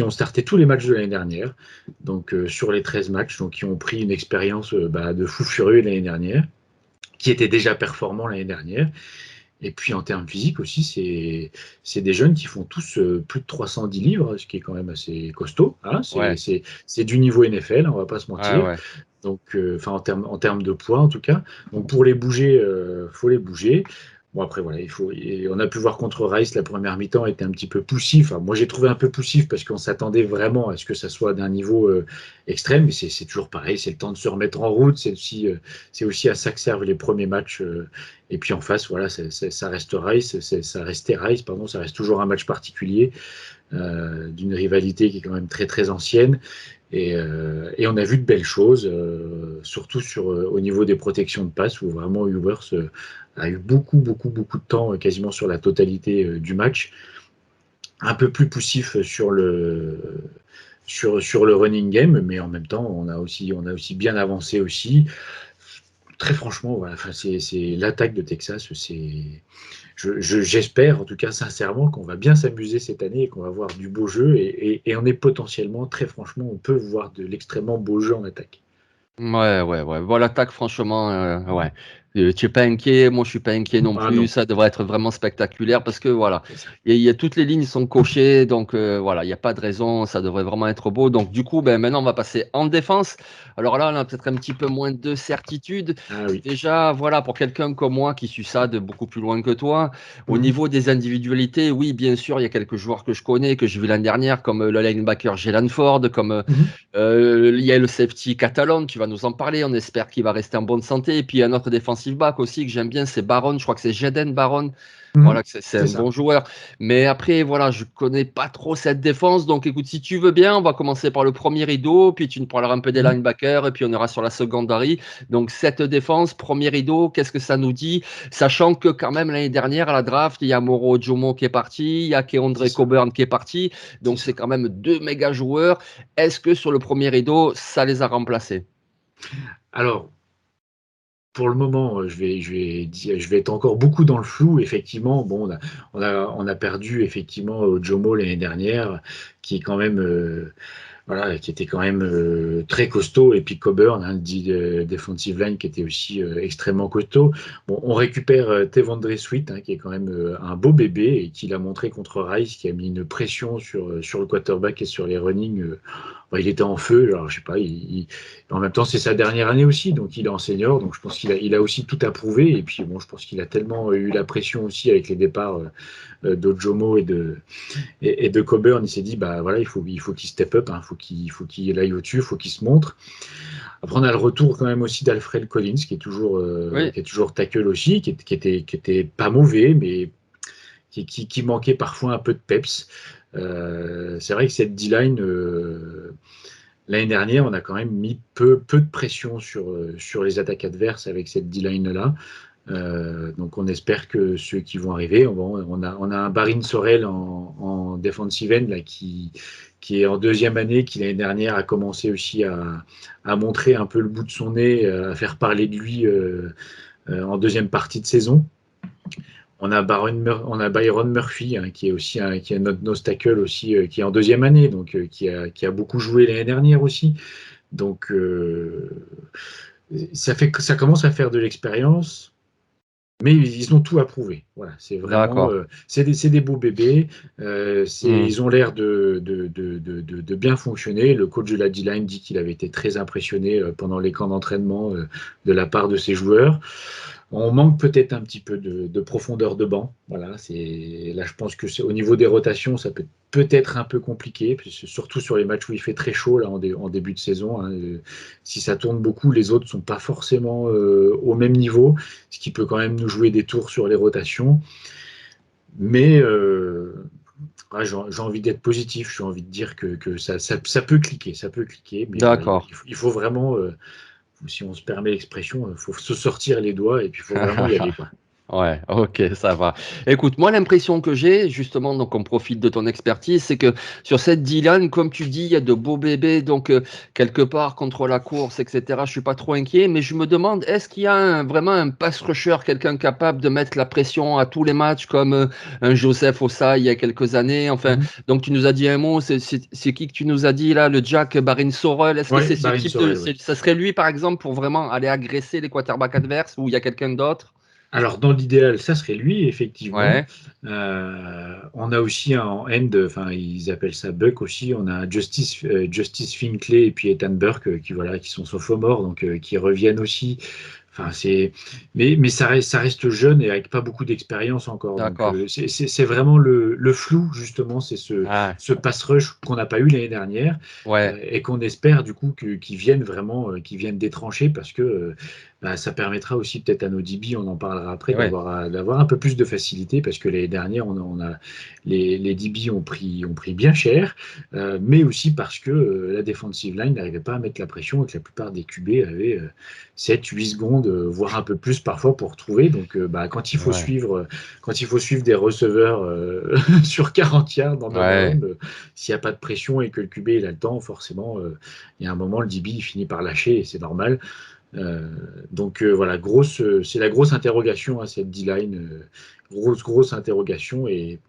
[SPEAKER 2] starté tous les matchs de l'année dernière. Donc sur les 13 matchs, donc qui ont pris une expérience de fou furieux l'année dernière, qui étaient déjà performants l'année dernière. Et puis en termes physiques aussi, c'est des jeunes qui font tous plus de 310 livres, ce qui est quand même assez costaud, hein.
[SPEAKER 1] Ouais,
[SPEAKER 2] C'est du niveau NFL, on va pas se
[SPEAKER 1] ouais,
[SPEAKER 2] mentir.
[SPEAKER 1] ouais.
[SPEAKER 2] Donc, enfin en termes de poids en tout cas. Donc pour les bouger, faut les bouger. Bon après voilà, on a pu voir contre Rice, la première mi-temps était un petit peu poussif. Enfin, moi j'ai trouvé un peu poussif parce qu'on s'attendait vraiment à ce que ça soit d'un niveau extrême, mais c'est toujours pareil, c'est le temps de se remettre en route, c'est aussi à ça que servent les premiers matchs. Et puis en face, voilà, ça reste Rice, ça restait Rice, pardon, ça reste toujours un match particulier, d'une rivalité qui est quand même très très ancienne. Et on a vu de belles choses, surtout au niveau des protections de passe, où vraiment Ewers a eu beaucoup, beaucoup, beaucoup de temps, quasiment sur la totalité du match. Un peu plus poussif sur le running game, mais en même temps, on a aussi bien avancé aussi. Très franchement, voilà, enfin, c'est l'attaque de Texas, j'espère, en tout cas sincèrement, qu'on va bien s'amuser cette année et qu'on va voir du beau jeu. Et on est potentiellement, très franchement, on peut voir de l'extrêmement beau jeu en attaque.
[SPEAKER 1] Ouais, ouais, ouais. Bon, l'attaque, franchement, ouais. Tu es pas inquiet, moi je suis pas inquiet non
[SPEAKER 2] Ah
[SPEAKER 1] plus.
[SPEAKER 2] non,
[SPEAKER 1] Ça devrait être vraiment spectaculaire parce que voilà,
[SPEAKER 2] c'est ça.
[SPEAKER 1] toutes les lignes sont cochées, donc voilà, il n'y a pas de raison, ça devrait vraiment être beau. Donc du coup, ben maintenant on va passer en défense. Alors là, on a peut-être un petit peu moins de certitude.
[SPEAKER 2] Ah oui.
[SPEAKER 1] Déjà, voilà, pour quelqu'un comme moi qui suit ça de beaucoup plus loin que toi, au
[SPEAKER 2] Mhm.
[SPEAKER 1] niveau des individualités, oui, bien sûr, il y a quelques joueurs que je connais, que j'ai vu l'année dernière, comme le linebacker Jalen Ford, comme
[SPEAKER 2] Mhm.
[SPEAKER 1] il y a le safety Catalan, tu vas nous en parler. On espère qu'il va rester en bonne santé. Et puis, il y a un autre defensive back aussi que j'aime bien, c'est Baron. Je crois que c'est Jaden Baron.
[SPEAKER 2] Mhm.
[SPEAKER 1] Voilà, que c'est
[SPEAKER 2] C'est
[SPEAKER 1] un
[SPEAKER 2] ça.
[SPEAKER 1] bon joueur. Mais après, voilà, je connais pas trop cette défense. Donc, écoute, si tu veux bien, on va commencer par le premier rideau. Puis, tu nous parleras un peu des
[SPEAKER 2] Mhm.
[SPEAKER 1] linebackers. Et puis, on ira sur la secondary. Donc, cette défense, premier rideau, qu'est-ce que ça nous dit? Sachant que, quand même, l'année dernière, à la draft, il y a Moro Ojomo qui est parti. Il y a
[SPEAKER 2] C'est
[SPEAKER 1] Keandre
[SPEAKER 2] ça.
[SPEAKER 1] Coburn qui est parti.
[SPEAKER 2] C'est
[SPEAKER 1] Donc, c'est
[SPEAKER 2] ça.
[SPEAKER 1] quand même deux méga joueurs. Est-ce que sur le premier rideau, ça les a remplacés?
[SPEAKER 2] Alors, pour le moment, je vais être encore beaucoup dans le flou. Effectivement, bon, on a perdu effectivement Jomo l'année dernière, qui est quand même, voilà, qui était quand même très costaud, et puis Coburn, hein, dit defensive line, qui était aussi extrêmement costaud. Bon, on récupère Tevondre Sweet, hein, qui est quand même un beau bébé, et qui l'a montré contre Rice, qui a mis une pression sur le quarterback et sur les running. Bon, il était en feu, alors je sais pas, en même temps c'est sa dernière année aussi, donc il est en senior, donc je pense qu'il a aussi tout approuvé, et puis bon, je pense qu'il a tellement eu la pression aussi avec les départs d'Ojomo et de Coburn. Il s'est dit, bah voilà, il faut qu'il step up, hein, il faut qu'il aille au-dessus, il faut qu'il se montre. Après, on a le retour quand même aussi d'Alfred Collins,
[SPEAKER 1] Oui,
[SPEAKER 2] qui est toujours tackle aussi, qui était pas mauvais, mais qui manquait parfois un peu de peps. C'est vrai que cette D-line, l'année dernière, on a quand même mis peu de pression sur les attaques adverses avec cette D-line-là. Donc on espère que ceux qui vont arriver, on a un Barin Sorel en defensive end là, qui est en deuxième année, qui l'année dernière a commencé aussi à montrer un peu le bout de son nez, à faire parler de lui en deuxième partie de saison. On a Byron Murphy, hein, qui est aussi qui est notre nose tackle aussi, qui est en deuxième année, donc qui a beaucoup joué l'année dernière aussi. Donc ça commence à faire de l'expérience, mais ils ont tout à prouver. Voilà, c'est vraiment,
[SPEAKER 1] D'accord.
[SPEAKER 2] c'est des beaux bébés.
[SPEAKER 1] Hmm.
[SPEAKER 2] Ils ont l'air de bien fonctionner. Le coach de la D-line dit qu'il avait été très impressionné pendant les camps d'entraînement de la part de ses joueurs. On manque peut-être un petit peu de profondeur de banc. Voilà, là, je pense que au niveau des rotations, ça peut peut-être un peu compliqué, surtout sur les matchs où il fait très chaud là, en début de saison. Hein. Si ça tourne beaucoup, les autres ne sont pas forcément au même niveau, ce qui peut quand même nous jouer des tours sur les rotations. Mais ouais, j'ai envie d'être positif, j'ai envie de dire que ça peut cliquer, mais voilà,
[SPEAKER 1] D'accord.
[SPEAKER 2] il faut vraiment, si on se permet l'expression, il faut se sortir les doigts et puis il faut vraiment y aller, quoi.
[SPEAKER 1] Ouais, ok, ça va. Écoute, moi, l'impression que j'ai, justement, donc on profite de ton expertise, c'est que sur cette D-line, comme tu dis, il y a de beaux bébés, donc quelque part contre la course, etc. Je suis pas trop inquiet, mais je me demande, est-ce qu'il y a vraiment un pass rusher, quelqu'un capable de mettre la pression à tous les matchs, comme un Joseph Ossai il y a quelques années. Enfin,
[SPEAKER 2] Mhm.
[SPEAKER 1] donc tu nous as dit un mot, c'est qui que tu nous as dit là, le Jack Barin Sorrell. Est-ce que
[SPEAKER 2] Ouais,
[SPEAKER 1] c'est ce
[SPEAKER 2] Barin
[SPEAKER 1] type de,
[SPEAKER 2] Sorel, oui.
[SPEAKER 1] ça serait lui, par exemple, pour vraiment aller agresser les quarterbacks adverses, ou il y a quelqu'un d'autre?
[SPEAKER 2] Alors, dans l'idéal, ça serait lui, effectivement.
[SPEAKER 1] Ouais.
[SPEAKER 2] On a aussi en end, enfin, ils appellent ça Buck aussi. On a Justice Finkley et puis Ethan Burke voilà, qui sont sophomores, donc qui reviennent aussi. Enfin, mais ça reste jeune et avec pas beaucoup d'expérience encore. Donc,
[SPEAKER 1] D'accord.
[SPEAKER 2] c'est vraiment le flou, justement. C'est
[SPEAKER 1] Ah,
[SPEAKER 2] ce pass rush qu'on n'a pas eu l'année dernière
[SPEAKER 1] ouais,
[SPEAKER 2] et qu'on espère, du coup, qu'ils viennent vraiment, qu'ils viennent détrancher parce que bah, ça permettra aussi peut-être à nos DB, on en parlera après,
[SPEAKER 1] ouais,
[SPEAKER 2] d'avoir un peu plus de facilité parce que l'année dernière, les DB ont pris bien cher, mais aussi parce que la defensive line n'arrivait pas à mettre la pression et que la plupart des QB avaient 7-8 secondes, voire un peu plus parfois pour trouver. Donc, bah,
[SPEAKER 1] ouais,
[SPEAKER 2] quand il faut suivre des receveurs sur 40 yards dans le
[SPEAKER 1] ouais,
[SPEAKER 2] run, s'il n'y a pas de pression et que le QB il a le temps, forcément, il y a un moment, le DB il finit par lâcher et c'est normal. Euh, donc voilà, c'est la grosse interrogation à cette D-line, grosse interrogation et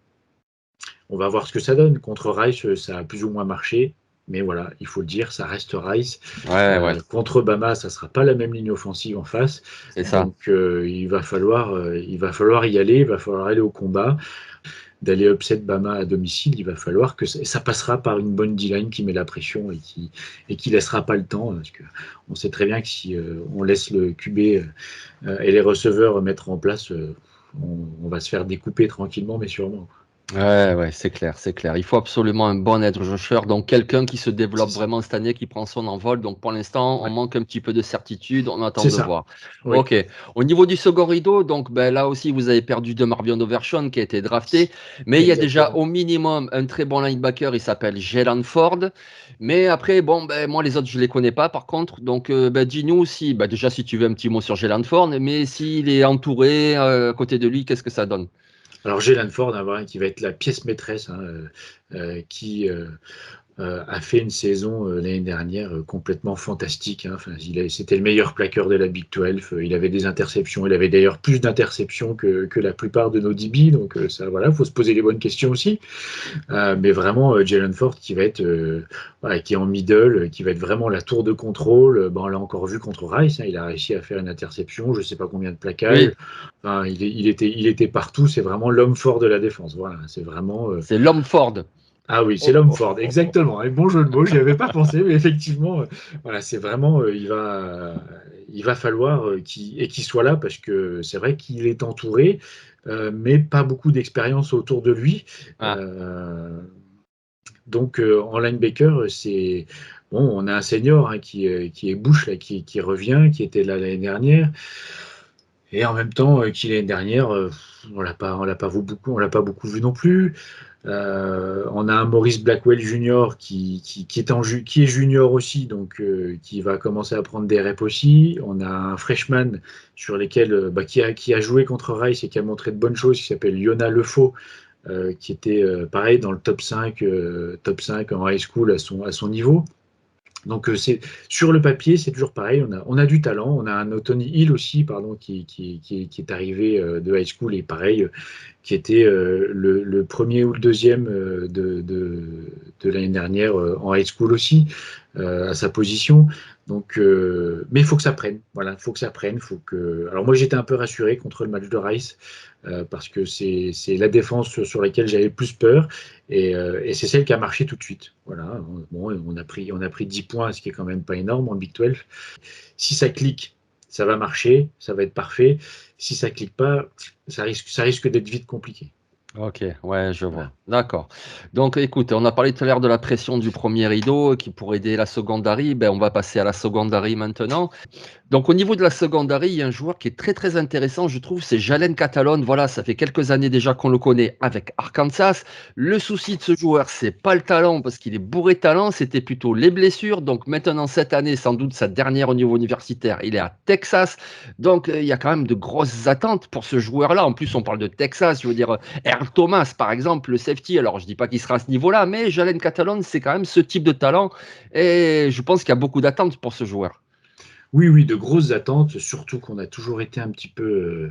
[SPEAKER 2] on va voir ce que ça donne. Contre Rice, ça a plus ou moins marché, mais voilà, il faut le dire, ça reste Rice.
[SPEAKER 1] ouais, ouais,
[SPEAKER 2] Contre Bama, ça sera pas la même ligne offensive en face,
[SPEAKER 1] c'est ça.
[SPEAKER 2] donc il va falloir y aller, il va falloir aller au combat. D'aller upset Bama à domicile, il va falloir que ça passera par une bonne D-line qui met la pression et qui laissera pas le temps, parce que on sait très bien que si on laisse le QB et les receveurs mettre en place, on va se faire découper tranquillement, mais sûrement.
[SPEAKER 1] Ouais, ouais, c'est clair, c'est clair. Il faut absolument un bon edge rusher, donc quelqu'un qui se
[SPEAKER 2] C'est
[SPEAKER 1] développe
[SPEAKER 2] ça.
[SPEAKER 1] vraiment cette année, qui prend son envol. Donc pour l'instant, on
[SPEAKER 2] Ouais.
[SPEAKER 1] manque un petit peu de certitude, on attend
[SPEAKER 2] C'est
[SPEAKER 1] de
[SPEAKER 2] ça.
[SPEAKER 1] voir.
[SPEAKER 2] Oui.
[SPEAKER 1] Ok. Au niveau du second rideau, donc ben, là aussi, vous avez perdu de Marvion Overshawn qui a été drafté, mais il y a déjà
[SPEAKER 2] Exactement.
[SPEAKER 1] au minimum un très bon linebacker, il s'appelle Jalen Ford. Mais après, bon, ben, moi les autres, je les connais pas par contre. Donc ben, dis-nous si, ben, déjà si tu veux un petit mot sur Jalen Ford, mais s'il est entouré à côté de lui, qu'est-ce que ça donne?
[SPEAKER 2] Alors, Jalen Ford, hein, voilà, qui va être la pièce maîtresse, hein, qui a fait une saison l'année dernière complètement fantastique. Hein. Enfin, c'était le meilleur plaqueur de la Big 12. Il avait des interceptions. Il avait d'ailleurs plus d'interceptions que la plupart de nos DB. Donc, ça, voilà, faut se poser les bonnes questions aussi. Mais vraiment, Jalen Ford qui va être, voilà, qui est en middle, qui va être vraiment la tour de contrôle. Ben, on l'a encore vu contre Rice. Hein, il a réussi à faire une interception. Je ne sais pas combien de plaquages.
[SPEAKER 1] Oui,
[SPEAKER 2] Enfin, il était partout. C'est vraiment l'homme fort de la défense. Voilà, c'est vraiment.
[SPEAKER 1] c'est l'homme Ford.
[SPEAKER 2] Ah oui, c'est
[SPEAKER 1] Oh,
[SPEAKER 2] l'homme
[SPEAKER 1] oh,
[SPEAKER 2] Ford,
[SPEAKER 1] oh, oh.
[SPEAKER 2] exactement. Un bon jeu de mots, j'y avais pas pensé, mais effectivement, voilà, c'est vraiment, il va falloir qu'il soit là parce que c'est vrai qu'il est entouré, mais pas beaucoup d'expérience autour de lui.
[SPEAKER 1] Ah,
[SPEAKER 2] Euh, donc en linebacker, c'est bon, on a un senior hein, qui est Bush là, qui revient, qui était là l'année dernière. Et en même temps, qui l'année dernière, on l'a pas beaucoup vu non plus. On a un Maurice Blackwell Junior qui est junior aussi, donc qui va commencer à prendre des reps aussi. On a un freshman sur lesquels, qui a joué contre Rice et qui a montré de bonnes choses, qui s'appelle Yona Lefaux, qui était pareil dans le top 5 en high school à son niveau. Donc sur le papier, c'est toujours pareil. On a du talent. On a un Tony Hill aussi, pardon, qui est arrivé de high school et pareil, qui était le premier ou le deuxième de l'année dernière en high school aussi, à sa position. Donc, mais il faut que ça prenne. Voilà, il faut que ça prenne. Alors moi, j'étais un peu rassuré contre le match de Rice parce que c'est la défense sur laquelle j'avais le plus peur et c'est celle qui a marché tout de suite. Voilà. Bon, on a pris 10 points, ce qui est quand même pas énorme en Big 12. Si ça clique, ça va marcher, ça va être parfait. Si ça clique pas, ça risque d'être vite compliqué.
[SPEAKER 1] Ok, ouais, je vois.
[SPEAKER 2] Voilà.
[SPEAKER 1] D'accord. Donc, écoute, on a parlé tout à l'heure de la pression du premier rideau qui pourrait aider la secondary. Ben, on va passer à la secondary maintenant. Donc, au niveau de la secondary, il y a un joueur qui est très très intéressant, je trouve, c'est Jalen Catalon. Voilà, ça fait quelques années déjà qu'on le connaît avec Arkansas. Le souci de ce joueur, c'est pas le talent, parce qu'il est bourré de talent, c'était plutôt les blessures. Donc maintenant, cette année, sans doute sa dernière au niveau universitaire, il est à Texas. Donc il y a quand même de grosses attentes pour ce joueur-là. En plus, on parle de Texas, je veux dire, Earl Thomas, par exemple, le safety. Alors, je dis pas qu'il sera à ce niveau-là, mais Jalen Catalon, c'est quand même ce type de talent. Et je pense qu'il y a beaucoup d'attentes pour ce joueur.
[SPEAKER 2] Oui, oui, de grosses attentes, surtout qu'on a toujours été un petit peu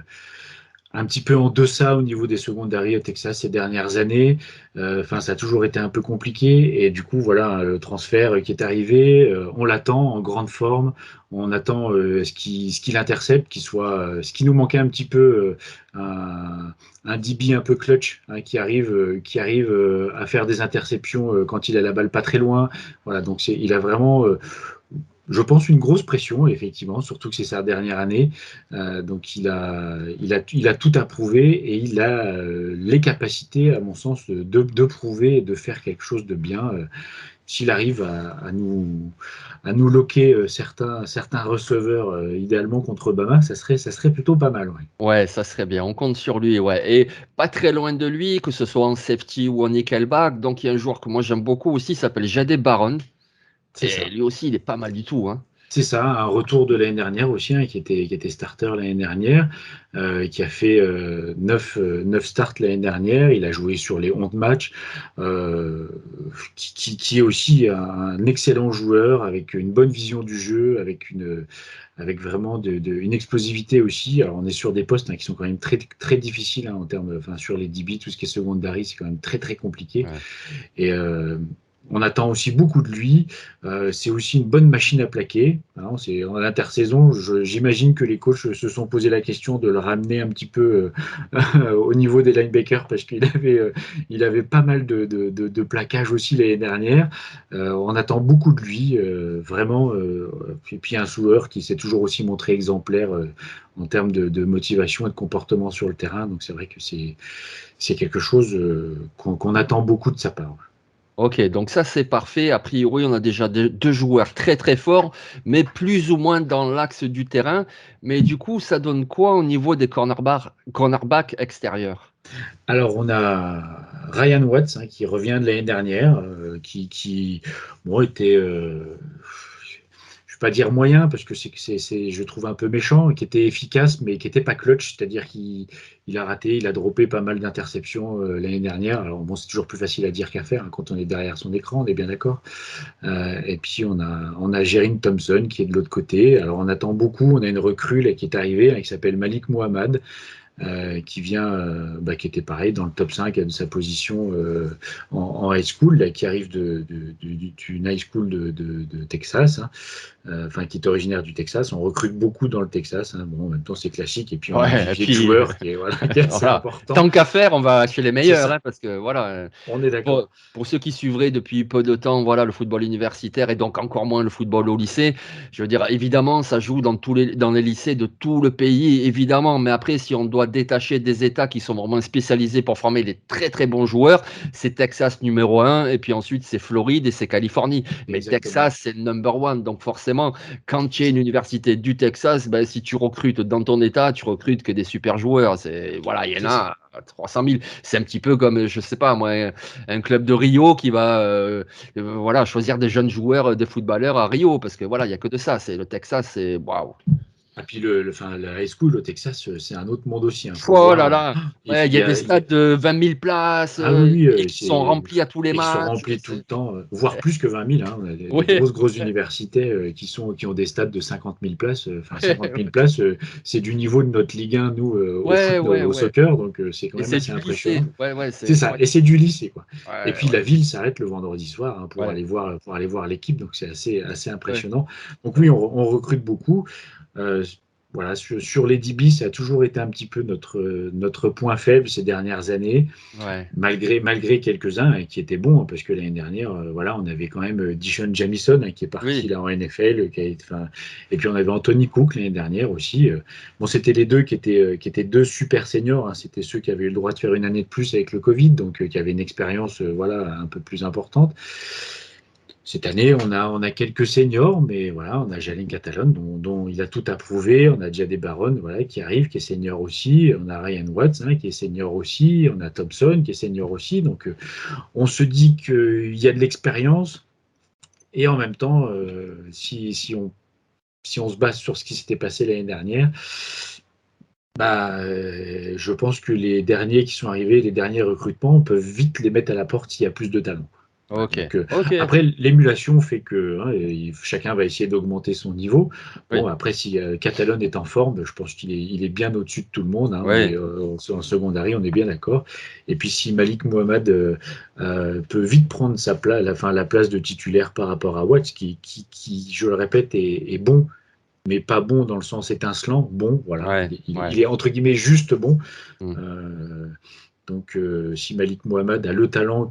[SPEAKER 2] en deçà au niveau des secondaries au Texas ces dernières années. Enfin, ça a toujours été un peu compliqué. Et du coup, voilà, le transfert qui est arrivé, on l'attend en grande forme. On attend ce qu'il intercepte, ce qui nous manquait un petit peu, un DB un peu clutch, hein, qui arrive à faire des interceptions quand il a la balle pas très loin. Voilà, donc il a vraiment je pense une grosse pression, effectivement, surtout que c'est sa dernière année. Donc il a tout à prouver et il a les capacités, à mon sens, de prouver et de faire quelque chose de bien. S'il arrive à nous loquer certains receveurs, idéalement contre Obama, ça serait plutôt pas mal. Ouais.
[SPEAKER 1] Ouais, ça serait bien. On compte sur lui, ouais. Et pas très loin de lui, que ce soit en safety ou en nickelback. Donc, il y a un joueur que moi j'aime beaucoup aussi, il s'appelle Jadé Baron.
[SPEAKER 2] C'est
[SPEAKER 1] Et
[SPEAKER 2] ça.
[SPEAKER 1] lui aussi, il est pas mal du tout, hein.
[SPEAKER 2] C'est ça, un retour de l'année dernière aussi, hein, qui était starter l'année dernière, qui a fait 9 starts l'année dernière. Il a joué sur les 11 matchs, euh, qui est aussi un excellent joueur avec une bonne vision du jeu, avec vraiment une explosivité aussi. Alors on est sur des postes, hein, qui sont quand même très, très difficiles, hein, en termes, enfin, sur les DB, tout ce qui est secondary, c'est quand même très, très compliqué.
[SPEAKER 1] Ouais.
[SPEAKER 2] Et on attend aussi beaucoup de lui. C'est aussi une bonne machine à plaquer. Hein, en intersaison, j'imagine que les coachs se sont posé la question de le ramener un petit peu au niveau des linebackers parce qu'il avait pas mal de plaquages aussi l'année dernière. On attend beaucoup de lui, vraiment. Et puis un joueur qui s'est toujours aussi montré exemplaire en termes de motivation et de comportement sur le terrain. Donc c'est vrai que c'est quelque chose qu'on attend beaucoup de sa part.
[SPEAKER 1] Ok, donc ça c'est parfait. A priori, on a déjà deux joueurs très très forts, mais plus ou moins dans l'axe du terrain. Mais du coup, ça donne quoi au niveau des cornerbacks extérieurs?
[SPEAKER 2] Alors, on a Ryan Watts, hein, qui revient de l'année dernière, qui bon, était, je ne vais pas dire moyen, parce que je trouve un peu méchant, qui était efficace, mais qui n'était pas clutch, c'est-à-dire qu'il a raté, il a droppé pas mal d'interceptions l'année dernière. Alors, bon, c'est toujours plus facile à dire qu'à faire, hein, quand on est derrière son écran, on est bien d'accord. Et puis, on a Jérine Thompson qui est de l'autre côté. Alors, on attend beaucoup, on a une recrue là, qui est arrivée, hein, qui s'appelle Malik Mohamed, qui était pareil dans le top 5 de sa position en high school, là, qui arrive d'une high school de Texas, hein, enfin qui est originaire du Texas. On recrute beaucoup dans le Texas, hein. Bon, en même temps c'est classique. Et puis on a un
[SPEAKER 1] Ouais, et
[SPEAKER 2] vivier de
[SPEAKER 1] puis
[SPEAKER 2] joueurs qui est, voilà, qui est assez
[SPEAKER 1] voilà.
[SPEAKER 2] important.
[SPEAKER 1] Tant qu'à faire, on va chez les
[SPEAKER 2] C'est
[SPEAKER 1] meilleurs,
[SPEAKER 2] ça,
[SPEAKER 1] hein, parce que voilà.
[SPEAKER 2] on est d'accord.
[SPEAKER 1] Pour ceux qui suivraient depuis peu de temps, voilà, le football universitaire et donc encore moins le football au lycée, je veux dire, évidemment, ça joue dans les lycées de tout le pays, évidemment. Mais après, si on doit détacher des États qui sont vraiment spécialisés pour former les très très bons joueurs, c'est Texas numéro 1, et puis ensuite c'est Floride et c'est Californie. Mais
[SPEAKER 2] Exactement.
[SPEAKER 1] Texas, c'est le number 1. Donc forcément, quand tu es une université du Texas, ben, si tu recrutes dans ton État, tu recrutes que des super joueurs. Voilà, il y en
[SPEAKER 2] C'est ça.
[SPEAKER 1] a 300 000. C'est un petit peu comme, je sais pas moi, un club de Rio qui va voilà, choisir des jeunes joueurs, des footballeurs à Rio, parce que voilà, il n'y a que de ça. C'est le Texas, c'est waouh.
[SPEAKER 2] Et puis enfin, la high school au Texas, c'est un autre monde aussi. Faut
[SPEAKER 1] Oh là
[SPEAKER 2] voir.
[SPEAKER 1] là,
[SPEAKER 2] Il
[SPEAKER 1] ouais, il y
[SPEAKER 2] y
[SPEAKER 1] a des
[SPEAKER 2] a,
[SPEAKER 1] stades de 20 000 places
[SPEAKER 2] Ah oui, oui,
[SPEAKER 1] et qui sont remplis à tous les
[SPEAKER 2] et qui sont
[SPEAKER 1] matchs.
[SPEAKER 2] remplis tout le temps, voire plus que 20 000. Hein. On a des
[SPEAKER 1] Ouais,
[SPEAKER 2] grosses universités qui ont des stades de 50 000 places. Enfin,
[SPEAKER 1] ouais,
[SPEAKER 2] 50 000 places, c'est du niveau de notre Ligue 1, nous, au
[SPEAKER 1] ouais,
[SPEAKER 2] foot,
[SPEAKER 1] ouais,
[SPEAKER 2] au
[SPEAKER 1] ouais.
[SPEAKER 2] soccer. Donc, c'est quand
[SPEAKER 1] Et
[SPEAKER 2] même
[SPEAKER 1] c'est
[SPEAKER 2] assez
[SPEAKER 1] du
[SPEAKER 2] impressionnant.
[SPEAKER 1] lycée. Ouais, ouais,
[SPEAKER 2] C'est
[SPEAKER 1] c'est
[SPEAKER 2] ça.
[SPEAKER 1] vrai.
[SPEAKER 2] Et c'est du lycée, quoi. Et
[SPEAKER 1] Ouais,
[SPEAKER 2] puis,
[SPEAKER 1] ouais,
[SPEAKER 2] la ville s'arrête le vendredi soir, hein,
[SPEAKER 1] ouais,
[SPEAKER 2] pour aller voir l'équipe. Donc, c'est assez
[SPEAKER 1] ouais,
[SPEAKER 2] impressionnant. Donc, oui, on recrute beaucoup. Euh, voilà, sur les DB, ça a toujours été un petit peu notre point faible ces dernières années,
[SPEAKER 1] ouais.
[SPEAKER 2] malgré quelques-uns qui étaient bons, hein, parce que l'année dernière, voilà, on avait quand même Dishon Jamison qui est parti
[SPEAKER 1] Oui,
[SPEAKER 2] là en NFL, enfin, et puis on avait Anthony Cook l'année dernière aussi. Bon, c'était les deux qui étaient deux super seniors, hein, c'était ceux qui avaient eu le droit de faire une année de plus avec le Covid, donc qui avaient une expérience, voilà, un peu plus importante. Cette année, on a quelques seniors, mais voilà, on a Jalen Catalon, dont il a tout approuvé. On a Jadé Baron, voilà, qui arrive, qui est senior aussi. On a Ryan Watts, hein, qui est senior aussi. On a Thompson, qui est senior aussi. Donc, on se dit qu'il y a de l'expérience. Et en même temps, si on se base sur ce qui s'était passé l'année dernière, bah, je pense que les derniers qui sont arrivés, les derniers recrutements, on peut vite les mettre à la porte s'il y a plus de talent. Voilà,
[SPEAKER 1] ok,
[SPEAKER 2] donc,
[SPEAKER 1] ok.
[SPEAKER 2] après, l'émulation fait que hein, chacun va essayer d'augmenter son niveau. Bon,
[SPEAKER 1] Oui,
[SPEAKER 2] après, si Catalogne est en forme, je pense il est bien au-dessus de tout le monde. Hein,
[SPEAKER 1] oui.
[SPEAKER 2] en secondary, on est bien d'accord. Et puis, si Malik Mohamed peut vite prendre sa place, la place de titulaire par rapport à Watts, qui, je le répète, est bon, mais pas bon dans le sens étincelant. Bon, voilà,
[SPEAKER 1] Ouais, ouais.
[SPEAKER 2] il est entre guillemets juste bon.
[SPEAKER 1] Hmm.
[SPEAKER 2] Euh, donc, si Malik Mohamed a le talent